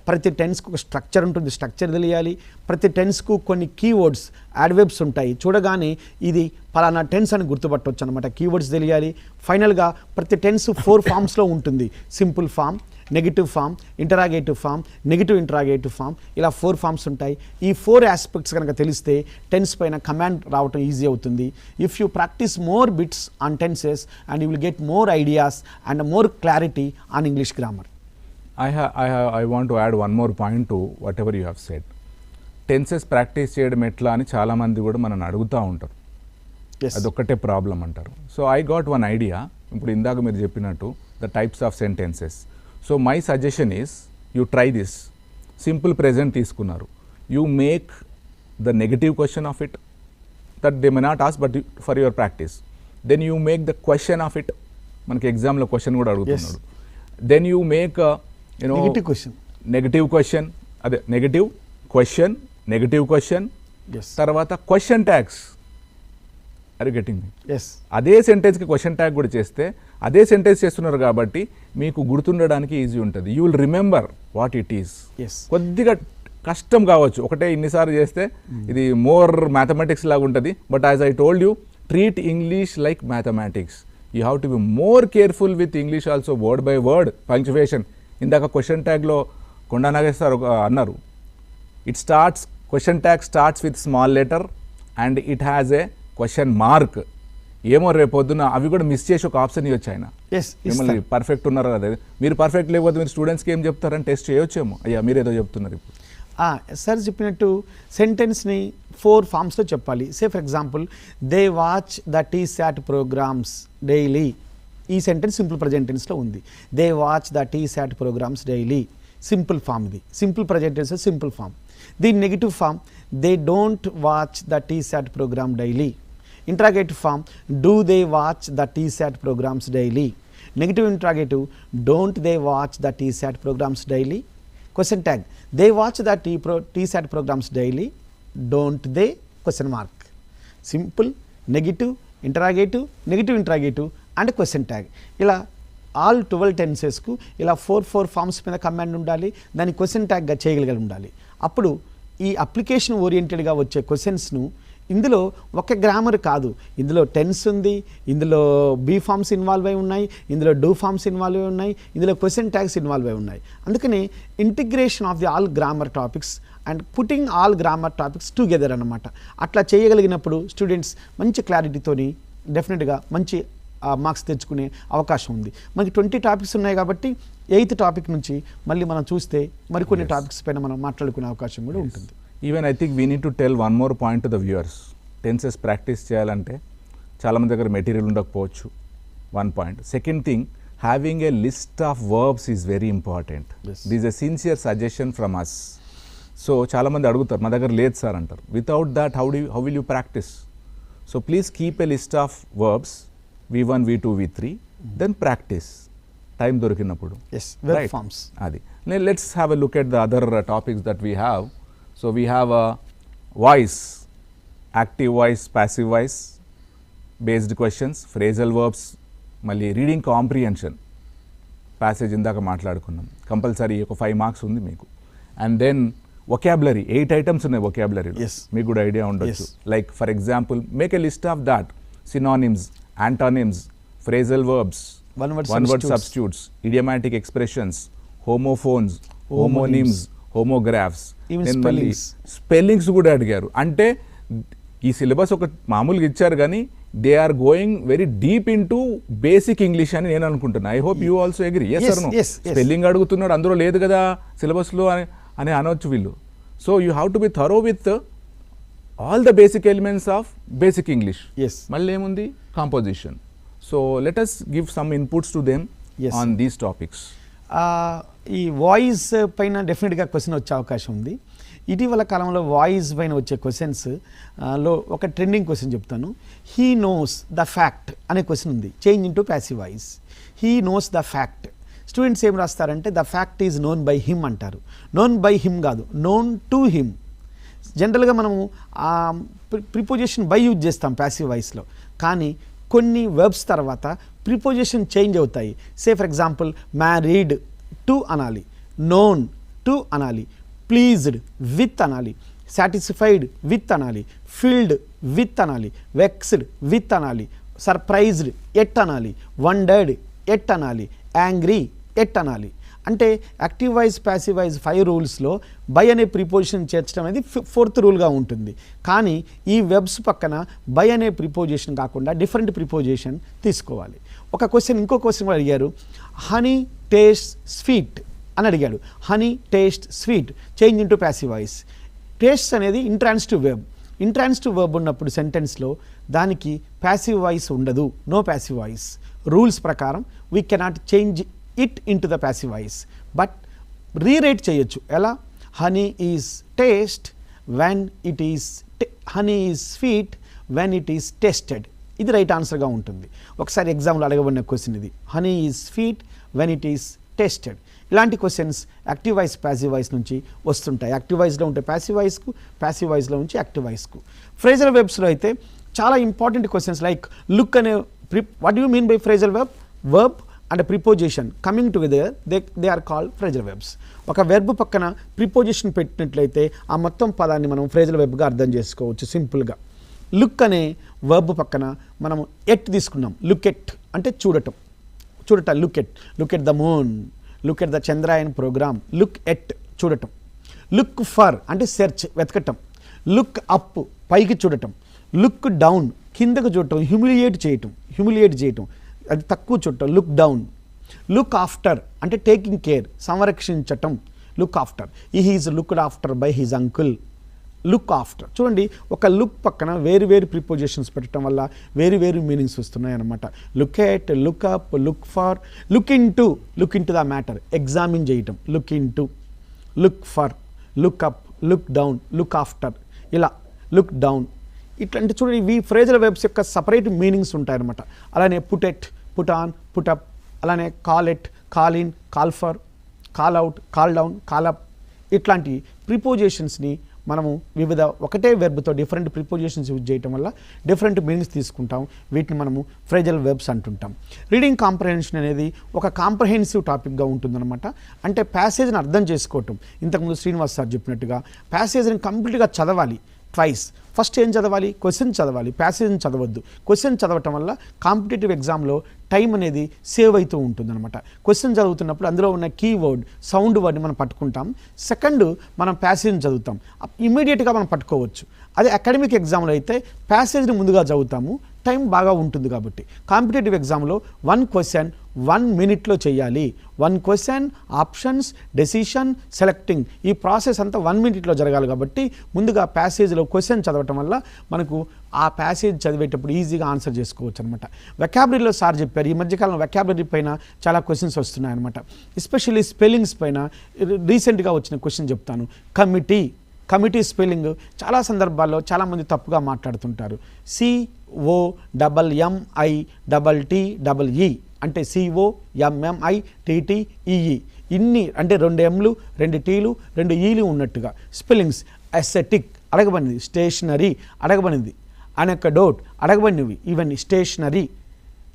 ప్రతి టెన్స్కి ఒక స్ట్రక్చర్ ఉంటుంది, స్ట్రక్చర్ తెలియాలి. ప్రతి టెన్స్కు కొన్ని కీవర్డ్స్ యాడ్వర్బ్స్ ఉంటాయి, చూడగానే ఇది పలానా టెన్స్ అని గుర్తుపట్టవచ్చు అనమాట. కీవర్డ్స్ తెలియాలి. ఫైనల్గా ప్రతి టెన్స్ 4 ఫామ్స్లో ఉంటుంది. Simple form, negative form, interrogative form, negative interrogative form, ఇలా 4 ఫామ్స్ ఉంటాయి. ఈ 4 ఆస్పెక్ట్స్ కనుక తెలిస్తే టెన్స్ పైన కమాండ్ రావటం ఈజీ అవుతుంది. If you practice more bits on tenses and you will get more ideas and more clarity on English grammar. I want to add one more point to whatever you have said. Tenses practice చేయడం ఎట్లా అని చాలామంది కూడా మనల్ని అడుగుతూ ఉంటారు. అదొక్కటే problem అంటారు. So I got one idea. ఇప్పుడు ఇందాక మీరు చెప్పినట్టు the types of sentences. So my suggestion is you try this. Simple present తీసుకున్నారు, you make the negative question of it, that they may not ask but for your practice. Then you make the question of it. మనకి ఎగ్జామ్లో question కూడా అడుగుతున్నాడు. Then you make negative question, అదే negative question, తర్వాత question tags. Are you getting మీ? అదే సెంటెన్స్కి question tag కూడా చేస్తే అదే సెంటెన్స్ చేస్తున్నారు కాబట్టి మీకు గుర్తుండడానికి ఈజీ ఉంటుంది. You will remember what it is. కొద్దిగా కష్టం కావచ్చు, ఒకటే ఇన్నిసార్లు చేస్తే ఇది మోర్ మ్యాథమెటిక్స్ లాగా ఉంటుంది. But as I told you, treat English like mathematics. You have to be more careful with English also, word by word, punctuation. ఇందాక క్వశ్చన్ ట్యాగ్లో కొండా నాగేశ్వర్ అన్నారు, question tag starts with small letter and it has a question mark. ఏమో రేపొద్దున అవి కూడా miss చేసి ఒక option ఇవ్వచ్చు ఆయన. మిమ్మల్ని పర్ఫెక్ట్ ఉన్నారు కదా, మీరు పర్ఫెక్ట్ లేకపోతే మీరు స్టూడెంట్స్కి ఏం చెప్తారని టెస్ట్ చేయొచ్చేమో. అయ్యా మీరేదో చెప్తున్నారు ఇప్పుడు. సార్ చెప్పినట్టు సెంటెన్స్ని 4 ఫామ్స్లో చెప్పాలి. Say for example, they watch the TET programmes daily. ఈ సెంటెన్స్ సింపుల్ ప్రజెంట్ టెన్స్లో ఉంది. They watch the TET programmes daily. Simple form ఇది. Simple present tense simple form. దీని negative form, they don't watch the TET programme daily. Interrogative form, do they watch the TET programmes daily. Negative interrogative, don't they watch the TET programmes daily. Question tag, they watch the TET programmes daily, don't they question mark. Simple, negative, interrogative, negative interrogative and question tag. ఇలా all 12 టెన్సెస్కు ఇలా 4 forms మీద command ఉండాలి. దాన్ని question ట్యాగ్గా చేయగలిగి ఉండాలి. అప్పుడు ఈ application ఓరియంటెడ్గా వచ్చే క్వశ్చన్స్ను, ఇందులో ఒక గ్రామర్ కాదు, ఇందులో టెన్స్ ఉంది, ఇందులో బీ ఫామ్స్ ఇన్వాల్వ్ అయి ఉన్నాయి, ఇందులో డూ ఫామ్స్ ఇన్వాల్వ్ అయి ఉన్నాయి, ఇందులో క్వశ్చన్ ట్యాగ్స్ ఇన్వాల్వ్ అయి ఉన్నాయి. అందుకని integration of the all grammar topics and putting all grammar topics together అన్నమాట. అట్లా చేయగలిగినప్పుడు స్టూడెంట్స్ మంచి క్లారిటీతోని డెఫినెట్గా మంచి మార్క్స్ తెచ్చుకునే అవకాశం ఉంది. మనకి 20 టాపిక్స్ ఉన్నాయి కాబట్టి 8th టాపిక్ నుంచి మళ్ళీ మనం చూస్తే మరికొన్ని టాపిక్స్ పైన మనం మాట్లాడుకునే అవకాశం కూడా ఉంటుంది. Even I think we need to tell one more point to the viewers. Tenses practice చేయాలంటే చాలామంది దగ్గర మెటీరియల్ ఉండకపోవచ్చు, one point. Second thing, having a list of verbs is very important. This a sincere suggestion from us. So చాలామంది అడుగుతారు, మా దగ్గర లేదు sir అంటారు. Without that how will you practice? So please keep a list of verbs, V1, V2, V3, then practice time దొరికినప్పుడు. Forms అది. Let's have a look at the other topics that we have. So we have voice, active voice, passive voice, based questions, phrasal verbs, మళ్ళీ reading comprehension, passage ఇందాక మాట్లాడుకున్నాం, compulsory ఒక 5 marks ఉంది మీకు. And then vocabulary, 8 items ఉన్నాయి vocabulary, మీకు కూడా idea ఉండొచ్చు. Like for example, make a list of that. Synonyms, antonyms, phrasal verbs, one word substitutes, idiomatic expressions, homophones, homonyms, homographs, spellings కూడా అడిగారు. అంటే ఈ సిలబస్ ఒక మామూలుగా ఇచ్చారు కానీ they are going very deep in to basic English అని నేను అనుకుంటున్నా. I hope you also agree. Yes or no? Spelling అడుగుతున్నాడు, అందులో లేదు కదా సిలబస్లో అని అనొచ్చు వీళ్ళు. So you have to be thorough with all the basic elements of basic English. మళ్ళీ ఏముంది, composition. So let us give some inputs to them on these topics. ఈ వాయిస్ పైన డెఫినెట్గా క్వశ్చన్ వచ్చే అవకాశం ఉంది. ఇటీవల కాలంలో వాయిస్ పైన వచ్చే క్వశ్చన్స్ లో ఒక ట్రెండింగ్ క్వశ్చన్ చెప్తాను. హీ నోస్ ద ఫ్యాక్ట్ అనే క్వశ్చన్ ఉంది, change into passive voice. He knows the fact. Students ఏం రాస్తారంటే the fact is known by him అంటారు. నోన్ బై హిమ్ కాదు, నోన్ టు హిమ్. జనరల్గా మనము ప్రిపోజిషన్ బై యూజ్ చేస్తాం ప్యాసివ్ వాయిస్లో, కానీ కొన్ని వెర్బ్స్ తర్వాత ప్రిపోజిషన్ చేంజ్ అవుతాయి. Say for example, married to అనాలి, నోన్ టు అనాలి, ప్లీజ్డ్ విత్ అనాలి, సాటిస్ఫైడ్ విత్ అనాలి, ఫిల్డ్ విత్ అనాలి, వెక్స్డ్ విత్ అనాలి, సర్ప్రైజ్డ్ ఎట్ అనాలి, వండర్డ్ ఎట్ అనాలి, యాంగ్రీ ఎట్ అనాలి. అంటే యాక్టివ్ వాయిస్ ప్యాసివ్ వాయిస్ 5 రూల్స్లో బై అనే ప్రిపోజిషన్ చేర్చడం అనేది 4th రూల్గా ఉంటుంది. కానీ ఈ వెబ్స్ పక్కన బై అనే ప్రిపోజిషన్ కాకుండా డిఫరెంట్ ప్రిపోజిషన్ తీసుకోవాలి. ఒక క్వశ్చన్ ఇంకో క్వశ్చన్ కూడా అడిగారు, హనీ టేస్ట్ స్వీట్ అని అడిగాడు. Honey taste sweet change into passive voice. Taste అనేది ఇంట్రాన్సిటివ్ వెబ్. ఇంట్రాన్సిటివ్ వెబ్ ఉన్నప్పుడు సెంటెన్స్లో దానికి ప్యాసివ్ వాయిస్ ఉండదు, నో ప్యాసివ్ వాయిస్. రూల్స్ ప్రకారం we cannot change it into the passive voice, but rewrite చేయొచ్చు. ఎలా? Honey is taste when it is, honey is sweet when it is tasted. ఇది right ఆన్సర్గా ఉంటుంది. ఒకసారి ఎగ్జామ్లో అడగబడిన క్వశ్చన్ ఇది, honey is sweet when it is tasted. ఇలాంటి questions active voice passive voice నుంచి వస్తుంటాయి. యాక్టివ్ వాయిస్లో ఉంటే ప్యాసివ్ వాయిస్కు, ప్యాసివ్ వాయిస్లో ఉంచి యాక్టివ్ వాయిస్కు. ఫ్రేజల్ వెబ్స్లో అయితే చాలా ఇంపార్టెంట్ క్వశ్చన్స్ లైక్ లుక్ అనే what you mean by phrasal verb? Verb and preposition coming together they are called phrasal verbs. ఒక వెర్బ్ పక్కన ప్రిపోజిషన్ పెట్టినట్లయితే ఆ మొత్తం పదాన్ని మనం ఫ్రేజల్ వెబ్గా అర్థం చేసుకోవచ్చు సింపుల్గా. లుక్ అనే వర్బ్ పక్కన మనం ఎట్ తీసుకున్నాం. లుక్ ఎట్ అంటే చూడటం, look at the moon, look at the Chandrayaan program. Look at చూడటం. లుక్ ఫర్ అంటే సెర్చ్ వెతకటం. లుక్ అప్ పైకి చూడటం. లుక్ డౌన్ కిందకు చూడటం, హ్యూమిలియేట్ చేయటం అది తక్కువ చూడటం, లుక్ డౌన్. లుక్ ఆఫ్టర్ అంటే టేకింగ్ కేర్, సంరక్షించటం. Look after, he is looked after by his uncle. Look after. చూడండి, ఒక లుక్ పక్కన వేరు వేరు ప్రిపోజిషన్స్ పెట్టడం వల్ల వేరు వేరు మీనింగ్స్ వస్తున్నాయి అన్నమాట. Look at, look up, look for, look into the matter, examine చేయటం. Look into, look for, look up, look down, look after, ఇలా లుక్ డౌన్. ఇట్లాంటి చూడండి, ఇవి ఫ్రేజల్ వెబ్స్ యొక్క సపరేట్ మీనింగ్స్ ఉంటాయన్నమాట. అలానే put at, put on, put up, అలానే call at, call in, call for, call out, call down, call up. ఇట్లాంటి ప్రిపోజిషన్స్ని మనము వివిధ ఒకటే వెర్బ్తో డిఫరెంట్ ప్రిపోజిషన్స్ యూజ్ చేయటం వల్ల డిఫరెంట్ మీనింగ్స్ తీసుకుంటాం. వీటిని మనము ఫ్రేజల్ వెబ్స్ అంటుంటాం. రీడింగ్ కాంప్రహెన్షన్ అనేది ఒక కాంప్రహెన్సివ్ టాపిక్గా ఉంటుందన్నమాట. అంటే ప్యాసేజ్ని అర్థం చేసుకోవటం. ఇంతకుముందు శ్రీనివాస్ సార్ చెప్పినట్టుగా ప్యాసేజ్ని కంప్లీట్గా చదవాలి ట్వైస్. ఫస్ట్ ఏం చదవాలి? క్వశ్చన్ చదవాలి, ప్యాసేజ్ని చదవద్దు. క్వశ్చన్ చదవటం వల్ల కాంపిటేటివ్ ఎగ్జామ్లో టైం అనేది సేవ్ అవుతూ ఉంటుందన్నమాట. క్వశ్చన్ చదువుతున్నప్పుడు అందులో ఉన్న కీవర్డ్, సౌండ్ వర్డ్ని మనం పట్టుకుంటాం. సెకండ్, మనం ప్యాసేజ్ని చదువుతాం, ఇమ్మీడియట్గా మనం పట్టుకోవచ్చు. అదే అకాడమిక్ ఎగ్జామ్లో అయితే ప్యాసేజ్ని ముందుగా చదువుతాము, టైం బాగా ఉంటుంది కాబట్టి. కాంపిటేటివ్ ఎగ్జామ్లో 1 క్వశ్చన్ 1 మినిట్లో చేయాలి. 1 క్వశ్చన్, ఆప్షన్స్, డెసిషన్, సెలెక్టింగ్, ఈ ప్రాసెస్ అంతా 1 మినిట్లో జరగాలి కాబట్టి ముందుగా ప్యాసేజ్లో క్వశ్చన్ చదవటం వల్ల మనకు ఆ ప్యాసేజ్ చదివేటప్పుడు ఈజీగా ఆన్సర్ చేసుకోవచ్చు అనమాట. వెకాబులరీలో సార్ చెప్పారు, ఈ మధ్యకాలంలో వెకాబులరీ పైన చాలా క్వశ్చన్స్ వస్తున్నాయి అనమాట. ఎస్పెషల్లీ స్పెల్లింగ్స్ పైన రీసెంట్గా వచ్చిన క్వశ్చన్ చెప్తాను. కమిటీ స్పెల్లింగ్ చాలా సందర్భాల్లో చాలామంది తప్పుగా మాట్లాడుతుంటారు. COMMITTEE అంటే COMMITTEE. ఇన్ని అంటే 2 Mలు 2 Tలు 2 Eలు ఉన్నట్టుగా స్పెల్లింగ్స్. ఎస్థెటిక్ అడగబడింది, స్టేషనరీ అడగబడింది, అనెక్డోట్ అడగబడినవి, ఇవన్నీ స్టేషనరీ,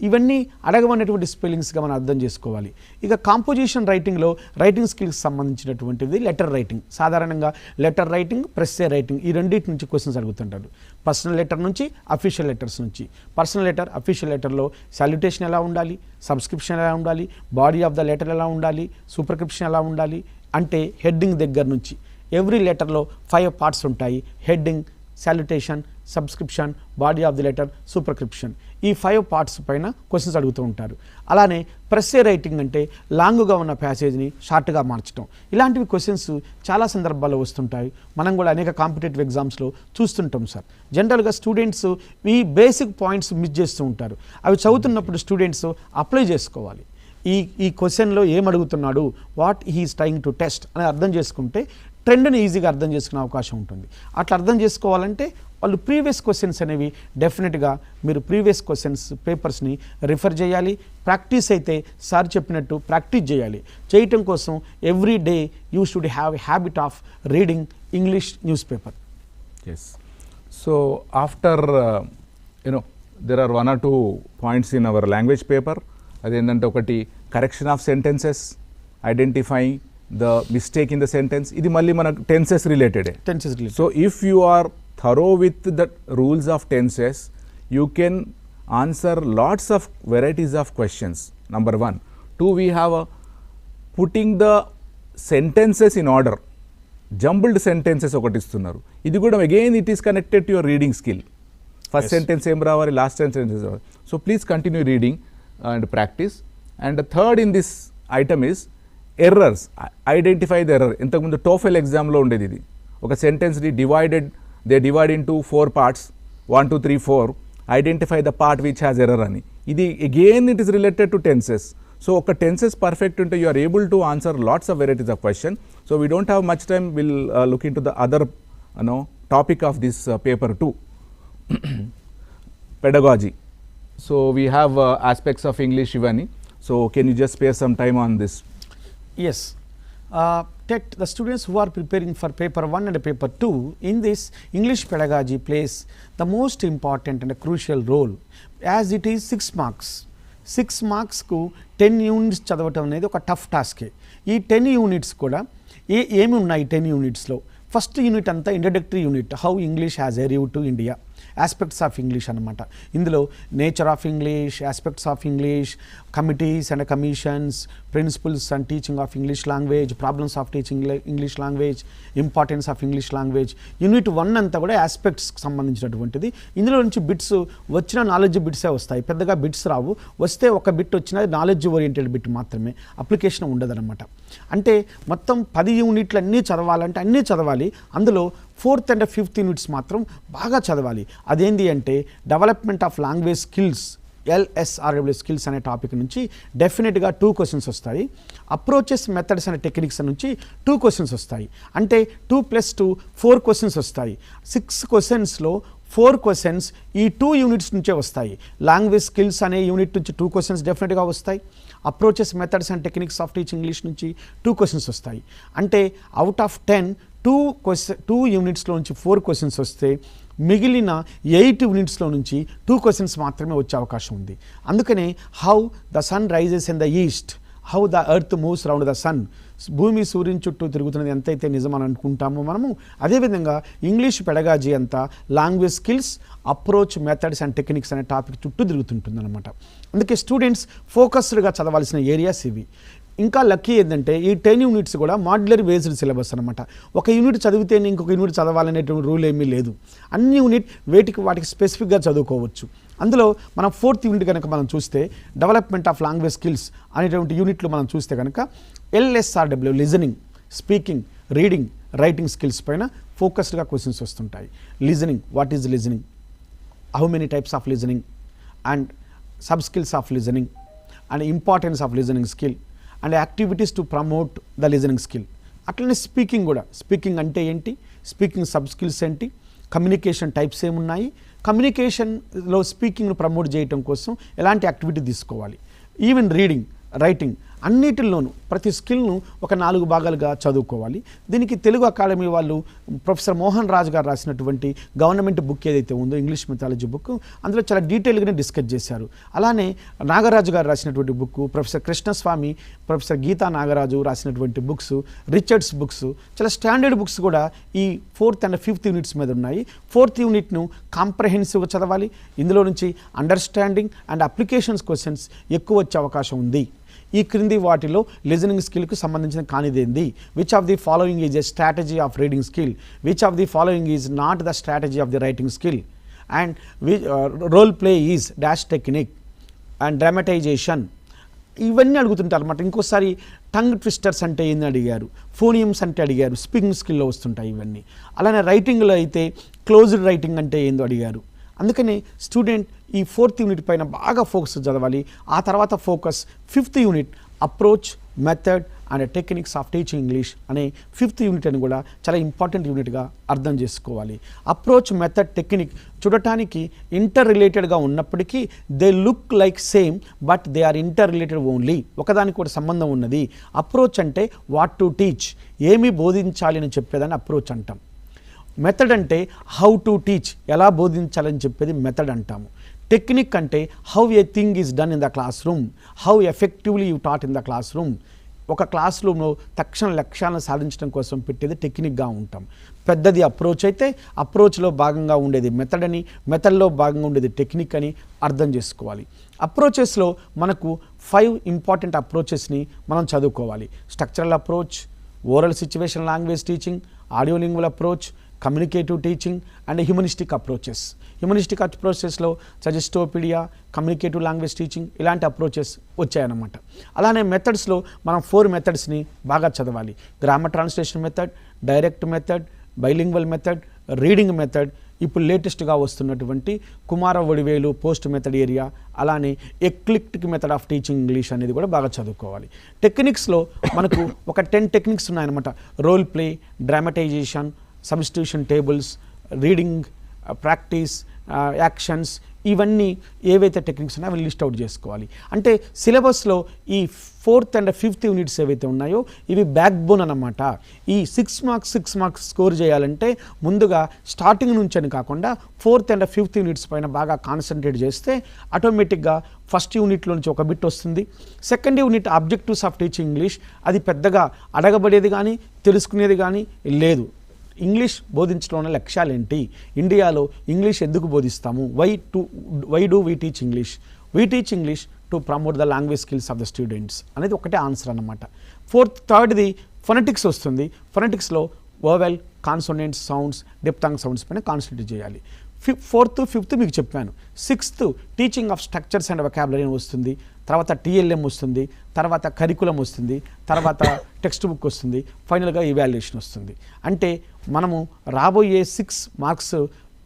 ఇవన్నీ అడగబడినటువంటి స్పెల్లింగ్స్గా మనం అర్థం చేసుకోవాలి. ఇక కాంపోజిషన్ రైటింగ్లో రైటింగ్ స్కిల్స్ సంబంధించినటువంటిది లెటర్ రైటింగ్. సాధారణంగా లెటర్ రైటింగ్, ప్రెస్సే రైటింగ్, ఈ రెండింటి నుంచి క్వశ్చన్స్ అడుగుతుంటారు. పర్సనల్ లెటర్ నుంచి, అఫీషియల్ లెటర్స్ నుంచి. పర్సనల్ లెటర్, అఫీషియల్ లెటర్లో సాల్యుటేషన్ ఎలా ఉండాలి, సబ్స్క్రిప్షన్ ఎలా ఉండాలి, బాడీ ఆఫ్ ద లెటర్ ఎలా ఉండాలి, సూపర్స్క్రిప్షన్ ఎలా ఉండాలి, అంటే హెడ్డింగ్ దగ్గర నుంచి. ఎవ్రీ లెటర్లో 5 పార్ట్స్ ఉంటాయి. Heading, salutation, subscription, body of the letter, superscription. ఈ 5 పార్ట్స్ పైన క్వశ్చన్స్ అడుగుతూ ఉంటారు. అలానే ప్రెస్సే రైటింగ్ అంటే లాంగ్గా ఉన్న ప్యాసేజ్ని షార్ట్గా మార్చడం. ఇలాంటివి క్వశ్చన్స్ చాలా సందర్భాల్లో వస్తుంటాయి. మనం కూడా అనేక కాంపిటేటివ్ ఎగ్జామ్స్లో చూస్తుంటాం సార్. జనరల్గా స్టూడెంట్స్ ఈ బేసిక్ పాయింట్స్ మిస్ చేస్తూ ఉంటారు. అవి చదువుతున్నప్పుడు స్టూడెంట్స్ అప్లై చేసుకోవాలి. ఈ క్వశ్చన్లో ఏం అడుగుతున్నాడు, what he is trying to test అని అర్థం చేసుకుంటే ట్రెండ్ని ఈజీగా అర్థం చేసుకునే అవకాశం ఉంటుంది. అట్లా అర్థం చేసుకోవాలంటే వాళ్ళు ప్రీవియస్ క్వశ్చన్స్ అనేవి డెఫినెట్గా మీరు ప్రీవియస్ క్వశ్చన్స్ పేపర్స్ని రిఫర్ చేయాలి. ప్రాక్టీస్ అయితే సార్ చెప్పినట్టు ప్రాక్టీస్ చేయాలి. చేయటం కోసం every day you should have habit of reading English newspaper. Yes. So after there are 1 or 2 points in our language paper. అదేంటంటే ఒకటి correction of sentences, identifying the mistake in the sentence, ఇది మళ్ళీ మన tenses related. Tenses related. So if you are thorough with the rules of tenses, you can answer lots of varieties of questions. Number 1. 2, we have putting the sentences in order. Jumbled sentences ఒకటి ఇస్తున్నారు. ఇది కూడా again it is connected to your reading skill. First sentence ఏం రావాలి, last sentence ఏం రావాలి. So please continue reading and practice. And the third in this item is errors. Identify the error. ఇంతకుముందు TOEFL ఎగ్జామ్లో ఉండేది ఇది. ఒక సెంటెన్స్ని they divide into 4 parts, 1, 2, 3, 4. Identify the part which has error అని. ఇది again it is related to tenses. So ఒక tenses perfect ఉంటే you are able to answer lots of varieties of question. So we don't have much time, we'll look into the other topic of this paper 2. Pedagogy. So we have aspects of English, Shivani. So can you just spare some time on this? Yes. TET, the students who are preparing for paper 1 and paper 2, in this English pedagogy plays the most important and a crucial role, as it is 6 marks. 6 marks ku 10 units చదవటం అనేది ఒక tough టాస్కే. ఈ 10 units కూడా ఏమి ఉన్నాయి 10 యూనిట్స్లో? First unit అంతా introductory unit, how English has arrived to India, aspects of English అనమాట. ఇందులో nature of English, aspects of English, committees and commissions, principles and teaching of English language, problems of teaching English language, importance of English language. Unit 1 అంతా కూడా ఆస్పెక్ట్స్కి సంబంధించినటువంటిది. ఇందులో నుంచి bits వచ్చిన knowledge బిట్సే వస్తాయి, పెద్దగా బిట్స్ రావు. వస్తే ఒక బిట్ వచ్చినా నాలెడ్జ్ ఓరియంటెడ్ బిట్ మాత్రమే, అప్లికేషన్ ఉండదన్నమాట. అంటే మొత్తం 10 యూనిట్లు అన్నీ చదవాలంటే అన్నీ చదవాలి. అందులో 4th and 5th యూనిట్స్ మాత్రం బాగా చదవాలి. అదేంటి అంటే development of language skills, LSRW skills అనే టాపిక్ నుంచి డెఫినెట్గా 2 క్వశ్చన్స్ వస్తాయి. అప్రోచెస్, మెథడ్స్ అనే టెక్నిక్స్ నుంచి 2 క్వశ్చన్స్ వస్తాయి. అంటే 2 + 2 4 క్వశ్చన్స్ వస్తాయి. 6 క్వశ్చన్స్లో 4 క్వశ్చన్స్ ఈ 2 యూనిట్స్ నుంచే వస్తాయి. లాంగ్వేజ్ స్కిల్స్ అనే యూనిట్ నుంచి 2 క్వశ్చన్స్ డెఫినెట్గా వస్తాయి. Approaches, methods and techniques of teaching English నుంచి 2 క్వశ్చన్స్ వస్తాయి. అంటే అవుట్ ఆఫ్ 10 2 యూనిట్స్లో నుంచి 4 క్వశ్చన్స్ వస్తే మిగిలిన 8 యూనిట్స్లో నుంచి 2 క్వశ్చన్స్ మాత్రమే వచ్చే అవకాశం ఉంది. అందుకనే how the sun rises in the east, how the earth moves round the sun, భూమి సూర్యుని చుట్టూ తిరుగుతున్నది ఎంతైతే నిజమని అనుకుంటామో మనము, అదేవిధంగా ఇంగ్లీష్ పెడగాజీ అంతా language skills, approach, methods and techniques అనే టాపిక్ చుట్టూ తిరుగుతుంటుంది అనమాట. అందుకే స్టూడెంట్స్ ఫోకస్డ్గా చదవాల్సిన ఏరియాస్ ఇవి. ఇంకా లక్కీ ఏంటంటే ఈ 10 యూనిట్స్ కూడా మాడ్యులర్ బేస్డ్ సిలబస్ అనమాట. ఒక యూనిట్ చదివితేనే ఇంకొక యూనిట్ చదవాలనేటువంటి రూల్ ఏమీ లేదు. అన్ని యూనిట్ వాటికి స్పెసిఫిక్గా చదువుకోవచ్చు. అందులో మనం 4th యూనిట్ కనుక మనం చూస్తే డెవలప్మెంట్ ఆఫ్ లాంగ్వేజ్ స్కిల్స్ అనేటువంటి యూనిట్లు మనం చూస్తే కనుక LSRW listening, speaking, reading, writing skills పైన ఫోకస్డ్గా క్వశ్చన్స్ వస్తుంటాయి. Listening, what is listening, how many types of listening and sub skills of listening and importance of listening skill and activities to promote the listening skill. అట్లనే speaking కూడా, speaking అంటే ఏంటి, speaking sub skills ఏంటి, communication types ఏమున్నాయి, కమ్యూనికేషన్లో స్పీకింగ్ను promote చేయడం కోసం ఎలాంటి యాక్టివిటీ తీసుకోవాలి, ఈవెన్ రీడింగ్, రైటింగ్, అన్నిటిల్లోనూ ప్రతి స్కిల్ను ఒక 4 భాగాలుగా చదువుకోవాలి. దీనికి తెలుగు అకాడమీ వాళ్ళు ప్రొఫెసర్ మోహన్ రాజ్ గారు రాసినటువంటి గవర్నమెంట్ బుక్ ఏదైతే ఉందో ఇంగ్లీష్ మెథాలజీ బుక్, అందులో చాలా డీటెయిల్గానే డిస్కస్ చేశారు. అలానే నాగరాజు గారు రాసినటువంటి book, professor Krishnaswamy, professor Geeta Nagaraju రాసినటువంటి బుక్స్, రిచర్డ్స్ బుక్స్, చాలా స్టాండర్డ్ బుక్స్ కూడా ఈ 4th and 5th యూనిట్స్ మీద ఉన్నాయి. 4th యూనిట్ను కాంప్రహెన్సివ్గా చదవాలి. ఇందులో నుంచి అండర్స్టాండింగ్ అండ్ అప్లికేషన్స్ క్వశ్చన్స్ ఎక్కువ వచ్చే అవకాశం ఉంది. ఈ క్రింది వాటిలో లిజనింగ్ స్కిల్కు సంబంధించిన కానిదేంది, which of the following is a strategy of reading skill, which of the following is not the strategy of the writing skill, and role play is dash technique and dramatisation. ఇవన్నీ అడుగుతుంటారు అన్నమాట. ఇంకోసారి tongue twisters అంటే ఏంది అడిగారు, ఫోనియమ్స్ అంటే అడిగారు, speaking స్కిల్లో వస్తుంటాయి ఇవన్నీ. అలానే రైటింగ్లో అయితే క్లోజ్డ్ రైటింగ్ అంటే ఏందో అడిగారు. అందుకని స్టూడెంట్ ఈ 4th యూనిట్ పైన బాగా ఫోకస్ చదవాలి. ఆ తర్వాత focus 5th unit approach, method and techniques of teaching English అనే 5th యూనిట్ అని కూడా చాలా ఇంపార్టెంట్ యూనిట్గా అర్థం చేసుకోవాలి. అప్రోచ్, మెథడ్, టెక్నిక్ చూడటానికి ఇంటర్ రిలేటెడ్గా ఉన్నప్పటికీ they look like same but they are inter related only, ఒకదానికి కూడా సంబంధం ఉన్నది. అప్రోచ్ అంటే వాట్ టు టీచ్, ఏమి బోధించాలి అని చెప్పేదాన్ని అప్రోచ్ అంటాం. మెథడ్ అంటే హౌ టు టీచ్, ఎలా బోధించాలని చెప్పేది మెథడ్ అంటాము. టెక్నిక్ అంటే how a thing is done in the classroom, how effectively you taught in the classroom. ఒక క్లాస్ రూమ్లో తక్షణ లక్ష్యాలను సాధించడం కోసం పెట్టేది టెక్నిక్గా ఉంటాం. పెద్దది అప్రోచ్ అయితే అప్రోచ్లో భాగంగా ఉండేది మెథడ్ అని, మెథడ్లో భాగంగా ఉండేది టెక్నిక్ అని అర్థం చేసుకోవాలి. అప్రోచెస్లో మనకు 5 ఇంపార్టెంట్ అప్రోచెస్ని మనం చదువుకోవాలి. Structural approach, oral situation language teaching, audiolingual approach, communicative teaching and humanistic approaches. Humanistic అప్రోచెస్లో సజెస్టోపీడియా, కమ్యూనికేటివ్ లాంగ్వేజ్ టీచింగ్ ఇలాంటి అప్రోచెస్ వచ్చాయన్నమాట. అలానే మెథడ్స్లో మనం 4 మెథడ్స్ని బాగా చదవాలి. Grammar translation method, direct method, bilingual method, reading method, ఇప్పుడు లేటెస్ట్గా వస్తున్నటువంటి 𝗂𝗽𝗍𝗺 పోస్ట్ మెథడ్ ఏరియా, అలానే eclectic method of teaching English అనేది కూడా బాగా చదువుకోవాలి. టెక్నిక్స్లో మనకు ఒక 10 టెక్నిక్స్ ఉన్నాయన్నమాట. Role play, dramatization, substitution tables, reading, practice, actions, ఇవన్నీ ఏవైతే టెక్నిక్స్ ఉన్నాయో అవి లిస్ట్ అవుట్ చేసుకోవాలి. అంటే సిలబస్లో ఈ 4th and 5th యూనిట్స్ ఏవైతే ఉన్నాయో ఇవి బ్యాక్ బోన్ అన్నమాట. ఈ 6 మార్క్స్ స్కోర్ చేయాలంటే ముందుగా స్టార్టింగ్ నుంచి అని కాకుండా 4th and 5th యూనిట్స్ పైన బాగా కాన్సన్ట్రేట్ చేస్తే ఆటోమేటిక్గా ఫస్ట్ యూనిట్లో నుంచి ఒక బిట్ వస్తుంది. Second unit objectives of teaching English, అది పెద్దగా అడగబడేది కానీ తెలుసుకునేది కానీ లేదు. ఇంగ్లీష్ బోధించడంలో లక్ష్యాలు ఏంటి, ఇండియాలో ఇంగ్లీష్ ఎందుకు బోధిస్తాము, why do we teach English, we teach English to promote the language skills of the students అనేది ఒకటే ఆన్సర్ అన్నమాట. థర్డ్ది ఫొనెటిక్స్ వస్తుంది. ఫొనెటిక్స్లో vowel, consonants, sounds, diphthong sounds పైన కాన్సన్ట్రేట్ చేయాలి. 4th, 5th మీకు చెప్పాను. 6th teaching of structures and vocabulary వస్తుంది. తర్వాత TLM వస్తుంది, తర్వాత కరికులం వస్తుంది, తర్వాత టెక్స్ట్ బుక్ వస్తుంది, ఫైనల్గా ఇవాల్యుయేషన్ వస్తుంది. అంటే మనము రాబోయే 6 మార్క్స్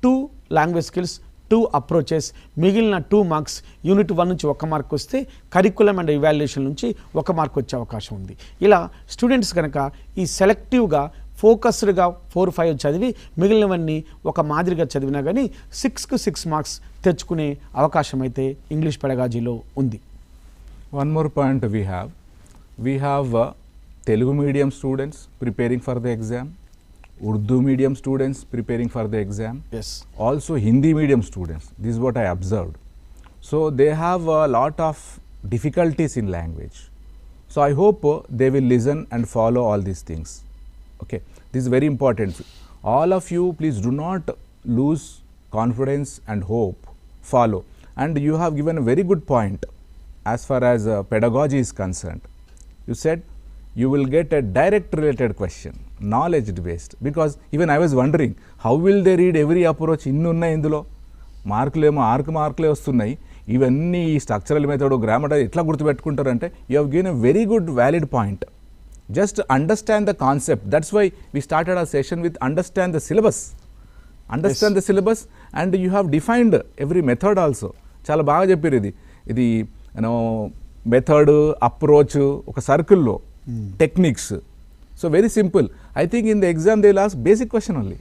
2 లాంగ్వేజ్ స్కిల్స్, 2 అప్రోచెస్, మిగిలిన 2 మార్క్స్ యూనిట్ 1 నుంచి 1 మార్క్ వస్తే కరికులం అండ్ ఇవాల్యుయేషన్ నుంచి 1 మార్క్ వచ్చే అవకాశం ఉంది. ఇలా స్టూడెంట్స్ కనుక ఈ సెలెక్టివ్గా ఫోకస్డ్గా 4-5 చదివి మిగిలినవన్నీ ఒక మాదిరిగా చదివినా కానీ 6కు 6 మార్క్స్ తెచ్చుకునే అవకాశం అయితే ఇంగ్లీష్ పెడగాజీలో ఉంది. One more point we have Telugu medium students preparing for the exam, Urdu medium students preparing for the exam, yes, also Hindi medium students. This is what I observed. So they have a lot of difficulties in language. So I hope they will listen and follow all these things. Okay, this is very important. All of you please do not lose confidence and hope, follow. And you have given a very good point as far as pedagogy is concerned. You said you will get a direct related question, knowledge based, because even I was wondering how will they read every approach innunnai indulo మార్కులేమో మార్కులే వస్తున్నాయి, ఇవన్నీ structural method, grammar ఎట్లా గుర్తుపెట్టుకుంటారంటే you have given a very good valid point. Just understand the concept. That's why we started our session with understand the syllabus. Understand the syllabus and you have defined every method also. చాలా బాగా చెప్పారు. ఇది method, approach, ఒక సర్కిల్లో techniques. So very simple. I think in the exam they will ask basic question only.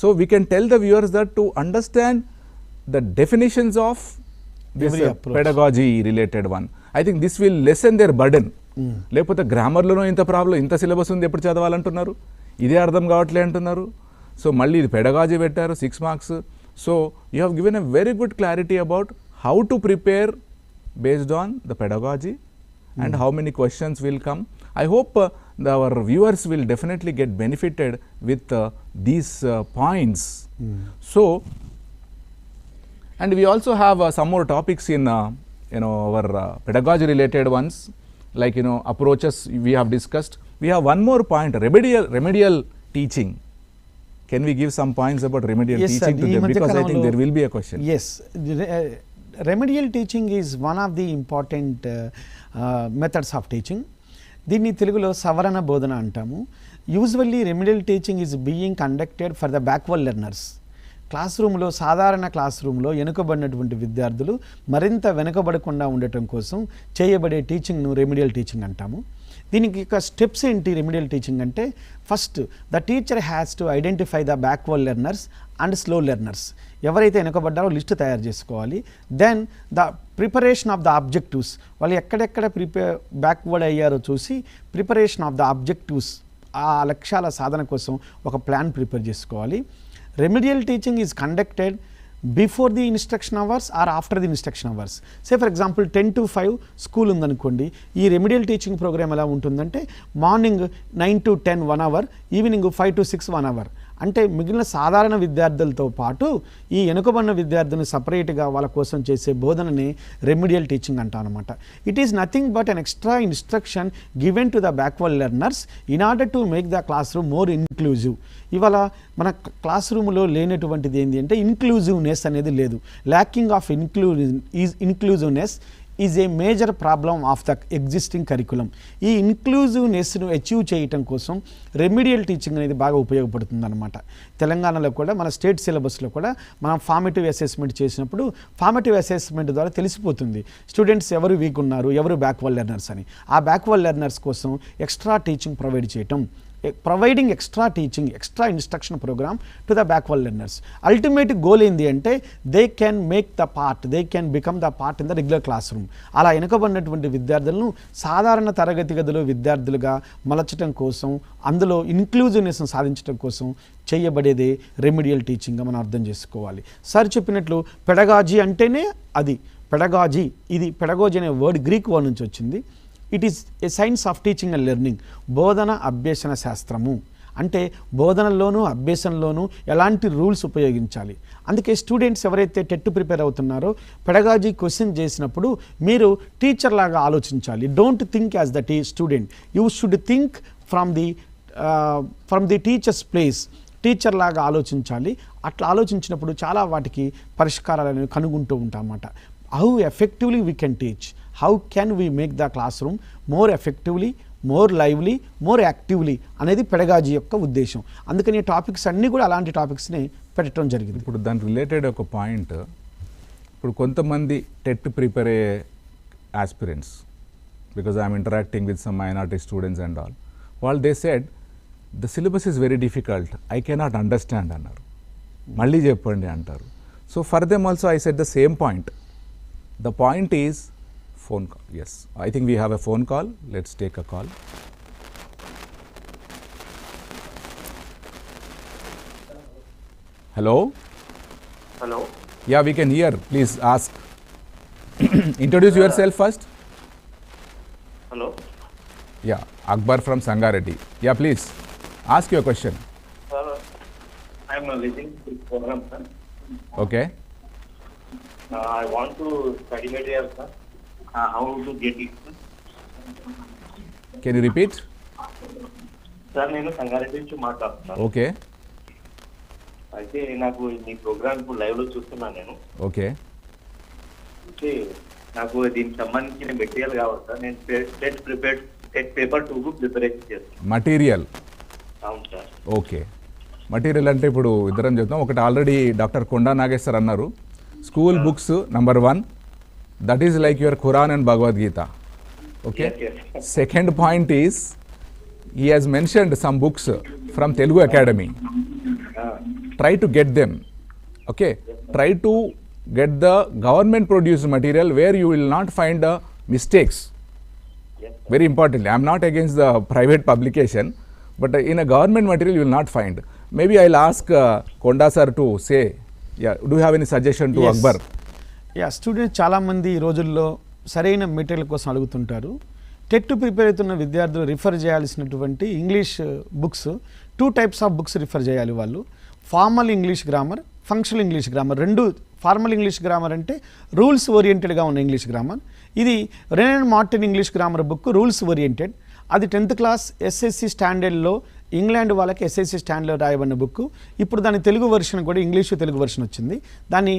So we can tell the viewers that to understand the definitions of this pedagogy related one. I think this will lessen their burden. లేకపోతే గ్రామర్లోనూ ఇంత problem, ఇంత syllabus ఉంది, ఎప్పుడు చదవాలంటున్నారు, ఇదే అర్థం కావట్లే అంటున్నారు. సో మళ్ళీ ఇది పెడగాజీ పెట్టారు 6 marks. So you have given a very good clarity about how to prepare based on the pedagogy and how many questions will come. I hope our viewers will definitely get benefited with these points. So, and we also have some more topics in our pedagogy related ones, like approaches we have discussed. We have one more point, remedial teaching. Can we give some points about remedial teaching to them, because I think there will be a question. Yes, remedial teaching is one of the important methods of teaching. దీన్ని తెలుగులో సవరణ బోధన అంటాము. Usually remedial teaching is being conducted for the backward learners. సాధారణ class రూమ్లో వెనుకబడినటువంటి విద్యార్థులు మరింత వెనుకబడకుండా ఉండటం కోసం చేయబడే టీచింగ్ను రెమిడియల్ టీచింగ్ అంటాము. దీనికి ఒక స్టెప్స్ ఏంటి రెమిడియల్ టీచింగ్ అంటే, first the teacher has to identify the backward learners and slow learners. ఎవరైతే వెనుకబడ్డారో లిస్ట్ తయారు చేసుకోవాలి. Then the preparation of the objectives, వాళ్ళు ఎక్కడెక్కడ బ్యాక్వర్డ్ అయ్యారో చూసి ప్రిపరేషన్ ఆఫ్ ద ఆబ్జెక్టివ్స్, ఆ లక్ష్యాల సాధన కోసం ఒక ప్లాన్ ప్రిపేర్ చేసుకోవాలి. Remedial teaching is conducted before the instruction hours are after the instruction hours. Say for example 10 to 5 school ఉందనుకోండి, ఈ రెమిడియల్ టీచింగ్ ప్రోగ్రామ్ ఎలా ఉంటుందంటే morning 9 to 10 1 hour, evening 5 to 6 1 hour. అంటే మిగిలిన సాధారణ విద్యార్థులతో పాటు ఈ వెనుకబడిన విద్యార్థులను సపరేట్గా వాళ్ళ కోసం చేసే బోధనని రెమిడియల్ టీచింగ్ అంటాం అనమాట. It is nothing but an extra instruction given to the backward learners in order to make the class room more inclusive. ఇవాళ మన క్లాస్ రూమ్లో లేనటువంటిది ఏంటి అంటే ఇన్క్లూజివ్నెస్ అనేది లేదు. Lacking of inclusiveness is a major problem of the existing curriculum. ఈ ఇన్క్లూజివ్నెస్ను achieve చేయటం కోసం రెమిడియల్ టీచింగ్ అనేది బాగా ఉపయోగపడుతుంది అనమాట. తెలంగాణలో కూడా మన స్టేట్ సిలబస్లో కూడా మనం ఫార్మేటివ్ అసెస్మెంట్ చేసినప్పుడు ఫార్మేటివ్ అసెస్మెంట్ ద్వారా తెలిసిపోతుంది స్టూడెంట్స్ ఎవరు వీక్ ఉన్నారు, ఎవరు బ్యాక్వర్డ్ లెర్నర్స్ అని. ఆ బ్యాక్వర్డ్ లెర్నర్స్ కోసం ఎక్స్ట్రా టీచింగ్ ప్రొవైడ్ చేయటం, providing extra teaching, extra instruction program to the backward learners. Ultimate goal ఏంటి అంటే they can make the part, they can become the part in the regular classroom. అలా వెనుకబడినటువంటి విద్యార్థులను సాధారణ తరగతి గదిలో విద్యార్థులుగా మలచడం కోసం, అందులో ఇన్క్లూజివ్నెస్ను సాధించడం కోసం చేయబడేదే రెమిడియల్ టీచింగ్గా మనం అర్థం చేసుకోవాలి. సార్ చెప్పినట్లు పెడగాజీ అంటేనే అది పెడగాజీ. ఇది పెడగాజీ అనే వర్డ్ గ్రీక్ వర్డ్ నుంచి వచ్చింది. It is a science of teaching and learning. బోధన అభ్యసన శాస్త్రము అంటే బోధనలోనూ అభ్యసనలోనూ ఎలాంటి రూల్స్ ఉపయోగించాలి. అందుకే స్టూడెంట్స్ ఎవరైతే టెట్ ప్రిపేర్ అవుతున్నారో పెడగాజీ క్వశ్చన్ చేసినప్పుడు మీరు టీచర్ లాగా ఆలోచించాలి. Don't think as the student, you should think from the teachers place. Teacher లాగా ఆలోచించాలి. అట్లా ఆలోచించినప్పుడు చాలా వాటికి పరిష్కారాలను కనుగొంటూ ఉంటాం అన్నమాట. How effectively we can teach, how can we make the class room more effectively, more lively, more actively అనేది పెడగాజీ యొక్క ఉద్దేశం. అందుకని టాపిక్స్ అన్నీ కూడా అలాంటి టాపిక్స్ని పెట్టడం జరిగింది. ఇప్పుడు దాని రిలేటెడ్ ఒక పాయింట్, ఇప్పుడు కొంతమంది టెట్ ప్రిపేర్ అయ్యే aspirants, because I'm interacting with some minority students and all, వాళ్ళు they said the syllabus is very difficult, I cannot understand అన్నారు. మళ్ళీ చెప్పండి అంటారు. So for them also I said the same point. The point is phone call. Yes, I think we have a phone call. Let's take a call. Hello? Hello? Yeah, we can hear. Please ask. Introduce yourself first. Hello? Yeah, Akbar from Sangareddy. Yeah, please ask your question. Sir, I am listening to this program, sir. Okay. I want to study material, sir. How to get it, sir? Can you repeat? Sir నేను సంగారెడ్డి నుంచి మాట్లాడుతున్నాను. Okay. అయితే నాకు మీ programme ఇప్పుడు live లో చూస్తున్నాను నేను. Okay. అయితే నాకు దీనికి సంబంధించిన మెటీరియల్ కావాలి సార్. నేను టెట్ పేపర్ 2 ప్రిపరేషన్ చేస్తాను. మటీరియల్. అవును సార్. ఓకే. మటీరియల్ అంటే ఇప్పుడు ఇద్దరం చెప్తాం. ఒకటి ఆల్రెడీ డాక్టర్ కొండా నాగేశ్వర్ అన్నారు, school books number 1, that is like your Quran and Bhagavad Gita. Okay. Second point is he has mentioned some books from Telugu Academy. Try to get them. Okay. Try to get the government produced material where you will not find mistakes. Very importantly, I am not against the private publication, but in a government material you will not find. Maybe I'll ask Konda sir to say, yeah, do you have any suggestion to Yes. Akbar? Yeah, students చాలా మంది ఈ రోజుల్లో సరైన material కోసం అడుగుతుంటారు. TET prepare అవుతున్న విద్యార్థులు refer చేయాల్సినటువంటి English books 2 types of books refer చేయాలి వాళ్ళు. Formal English grammar, functional English grammar. రెండు. ఫార్మల్ ఇంగ్లీష్ గ్రామర్ అంటే రూల్స్ ఓరియంటెడ్గా ఉన్న ఇంగ్లీష్ గ్రామర్. ఇది Wren and Martin English grammar book rules oriented. అది 10th క్లాస్ ఎస్ఎస్సి స్టాండర్డ్లో ఇంగ్లాండ్ వాళ్ళకి ఎస్ఎస్సి స్టాండర్డ్లో రాయబడిన బుక్. ఇప్పుడు దాని తెలుగు వెర్షన్ కూడా ఇంగ్లీష్ తెలుగు వెర్షన్ వచ్చింది. దాని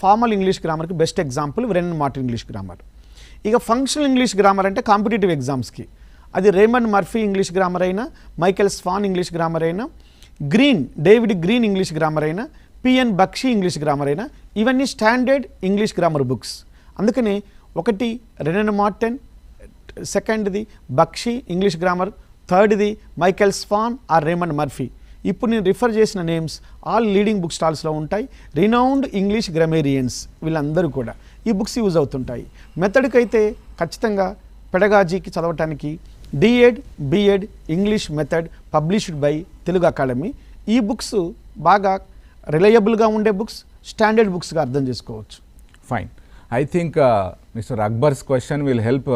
ఫార్మల్ ఇంగ్లీష్ గ్రామర్కి best example Wren and Martin English grammar. ఇక ఫంక్షనల్ ఇంగ్లీష్ గ్రామర్ అంటే కాంపిటేటివ్ ఎగ్జామ్స్కి అది రేమండ్ మర్ఫీ ఇంగ్లీష్ గ్రామర్ అయినా, మైకెల్ స్వాన్ ఇంగ్లీష్ గ్రామర్ అయినా, డేవిడ్ గ్రీన్ ఇంగ్లీష్ గ్రామర్ అయినా, పిఎన్ బక్షి ఇంగ్లీష్ గ్రామర్ అయినా, ఇవన్నీ స్టాండర్డ్ ఇంగ్లీష్ గ్రామర్ బుక్స్. అందుకని ఒకటి రెన్ అండ్ మార్టిన్, సెకండ్ది బక్షి ఇంగ్లీష్ గ్రామర్, థర్డ్ది Michael Swan or Raymond Murphy. ఇప్పుడు నేను రిఫర్ చేసిన నేమ్స్ ఆల్ లీడింగ్ బుక్ స్టాల్స్లో ఉంటాయి. రినౌండ్ ఇంగ్లీష్ గ్రామేరియన్స్ వీళ్ళందరూ కూడా ఈ బుక్స్ యూజ్ అవుతుంటాయి. మెథడ్కి అయితే ఖచ్చితంగా పెడగాజీకి చదవటానికి DEd, BEd English method published by Telugu academy. ఈ బుక్స్ బాగా రిలయబుల్గా ఉండే బుక్స్, స్టాండర్డ్ బుక్స్గా అర్థం చేసుకోవచ్చు. Fine. I think Mr. Akbar's question will help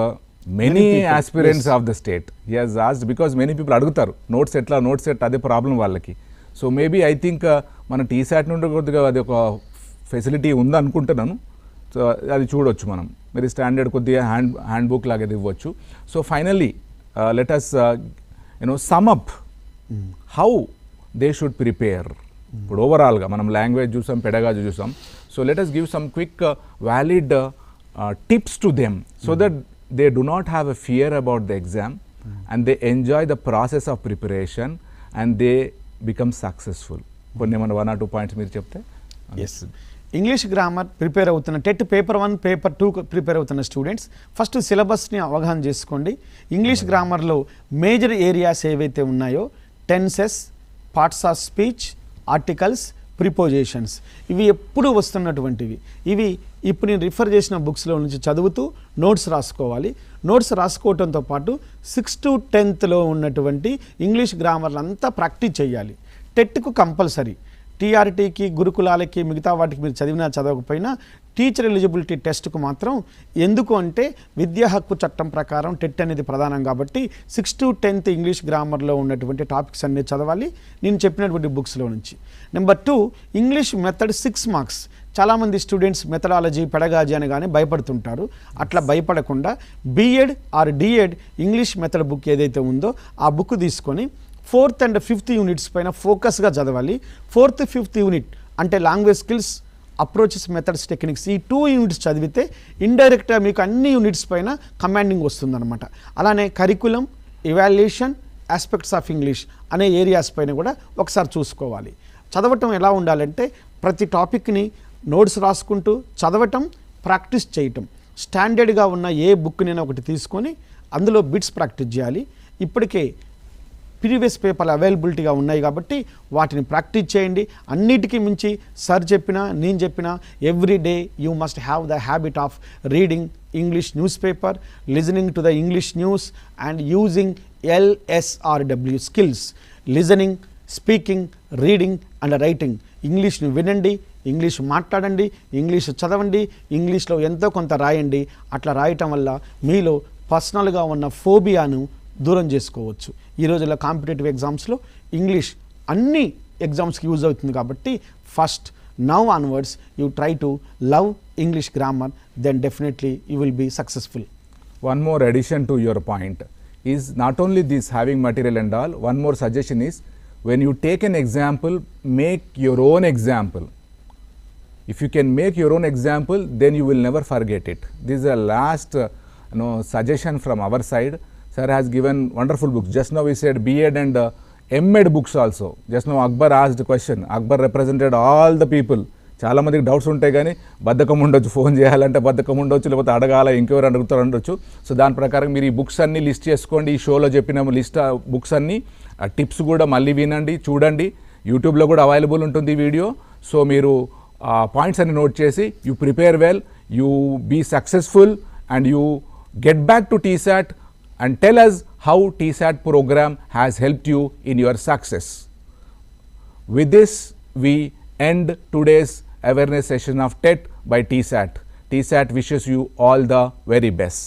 many people, aspirants yes. of the state. He has asked because many people అడుగుతారు notes ఎట్లా notes ఎట్లా అదే ప్రాబ్లం వాళ్ళకి. సో మేబీ ఐ థింక్ మన టీసాట్ నుండి కొద్దిగా అది ఒక ఫెసిలిటీ ఉందనుకుంటున్నాను. సో అది చూడొచ్చు మనం, మీరు స్టాండర్డ్ కొద్దిగా హ్యాండ్ బుక్ లాగా ఇవ్వచ్చు. So finally let us sum up how they should prepare. ఇప్పుడు ఓవరాల్గా మనం లాంగ్వేజ్ చూసాం, పెడగాజీ చూసాం. So let us give some quick valid tips to them so that they do not have a fear about the exam and they enjoy the process of preparation and they become successful. కొన్ని మన 1 or 2 points మీరు చెప్తే. Yes, English grammar prepare అవుతున్న TET paper 1 paper 2 prepare అవుతున్న students first సిలబస్ని అవగాహన చేసుకోండి. English గ్రామర్లో major areas ఏవైతే ఉన్నాయో tenses, parts of speech, articles, prepositions, ఇవి ఎప్పుడు వస్తున్నటువంటివి. ఇవి ఇప్పుడు నేను రిఫర్ చేసిన బుక్స్లో నుంచి చదువుతూ నోట్స్ రాసుకోవాలి. నోట్స్ రాసుకోవడంతో పాటు 6th to 10th ఉన్నటువంటి ఇంగ్లీష్ గ్రామర్లు అంతా ప్రాక్టీస్ చేయాలి. టెట్కు కంపల్సరీ, టీఆర్టీకి, గురుకులాలకి, మిగతా వాటికి మీరు చదివినా చదవకపోయినా టీచర్ ఎలిజిబిలిటీ టెస్ట్కు మాత్రం. ఎందుకు అంటే విద్యా హక్కు చట్టం ప్రకారం టెట్ అనేది ప్రధానం కాబట్టి 6th to 10th ఇంగ్లీష్ గ్రామర్లో ఉన్నటువంటి టాపిక్స్ అన్నీ చదవాలి నేను చెప్పినటువంటి బుక్స్లో నుంచి. Number 2, English method 6 marks. చాలామంది స్టూడెంట్స్ మెథడాలజీ, పెడగాజీ అనగానే భయపడుతుంటారు. అట్లా భయపడకుండా BEd or DEd English method book ఏదైతే ఉందో ఆ బుక్ తీసుకొని 4th and 5th యూనిట్స్ పైన ఫోకస్గా చదవాలి. 4th, 5th యూనిట్ అంటే language skills, approaches, methods, techniques, ఈ 2 యూనిట్స్ చదివితే ఇండైరెక్ట్గా మీకు అన్ని యూనిట్స్ పైన కమాండింగ్ వస్తుందన్నమాట. అలానే curriculum, evaluation, aspects of English అనే ఏరియాస్ పైన కూడా ఒకసారి చూసుకోవాలి. చదవటం ఎలా ఉండాలంటే ప్రతి టాపిక్ని నోట్స్ రాసుకుంటూ చదవటం, ప్రాక్టీస్ చేయటం. స్టాండర్డ్గా ఉన్న ఏ బుక్నైనా ఒకటి తీసుకొని అందులో బిట్స్ ప్రాక్టీస్ చేయాలి. ఇప్పటికే ప్రీవియస్ పేపర్లు అవైలబిలిటీగా ఉన్నాయి కాబట్టి వాటిని ప్రాక్టీస్ చేయండి. అన్నిటికీ మించి సార్ చెప్పినా నేను చెప్పినా every day you must have the habit of reading English newspaper, listening to the English news and using LSRW skills, listening, speaking, reading and writing. ఇంగ్లీష్ని వినండి, ఇంగ్లీష్ మాట్లాడండి, ఇంగ్లీష్ చదవండి, ఇంగ్లీష్లో ఎంతో కొంత రాయండి. అట్లా రాయటం వల్ల మీలో పర్సనల్గా ఉన్న ఫోబియాను దూరం చేసుకోవచ్చు. ఈ రోజుల్లో కాంపిటేటివ్ ఎగ్జామ్స్లో ఇంగ్లీష్ అన్ని ఎగ్జామ్స్కి యూజ్ అవుతుంది కాబట్టి first now onwards you try to love English grammar, then definitely you will be successful. One more addition to your point is not only this having material and all, one more suggestion is when you take an example, make your own example. If you can make your own example, then you will never forget it. This is a last suggestion from our side. Sir has given wonderful books. Just now we said B.Ed and M.Ed books also. Just now Akbar asked a question. Akbar represented all the people. చాలా మందికి doubts ఉంటాయి కానీ బద్ధకం ఉండొచ్చు, phone చేయాలంటే బద్ధకం ఉండొచ్చు, లేకపోతే అడగాల ఇంకెవరు అడుగుతారు ఉండొచ్చు. సో దాని ప్రకారం మీరు ఈ బుక్స్ అన్నీ లిస్ట్ చేసుకోండి. ఈ షోలో చెప్పిన లిస్ట్ బుక్స్ అన్నీ, టిప్స్ కూడా మళ్ళీ వినండి, చూడండి. యూట్యూబ్లో కూడా అవైలబుల్ ఉంటుంది ఈ వీడియో. సో మీరు పాయింట్స్ అన్ని నోట్ చేసి you prepare well, you be successful and you get back to TSAT and tell us how TSAT program has helped you in your success. With this, we end today's awareness session of TET by TSAT. TSAT wishes you all the very best.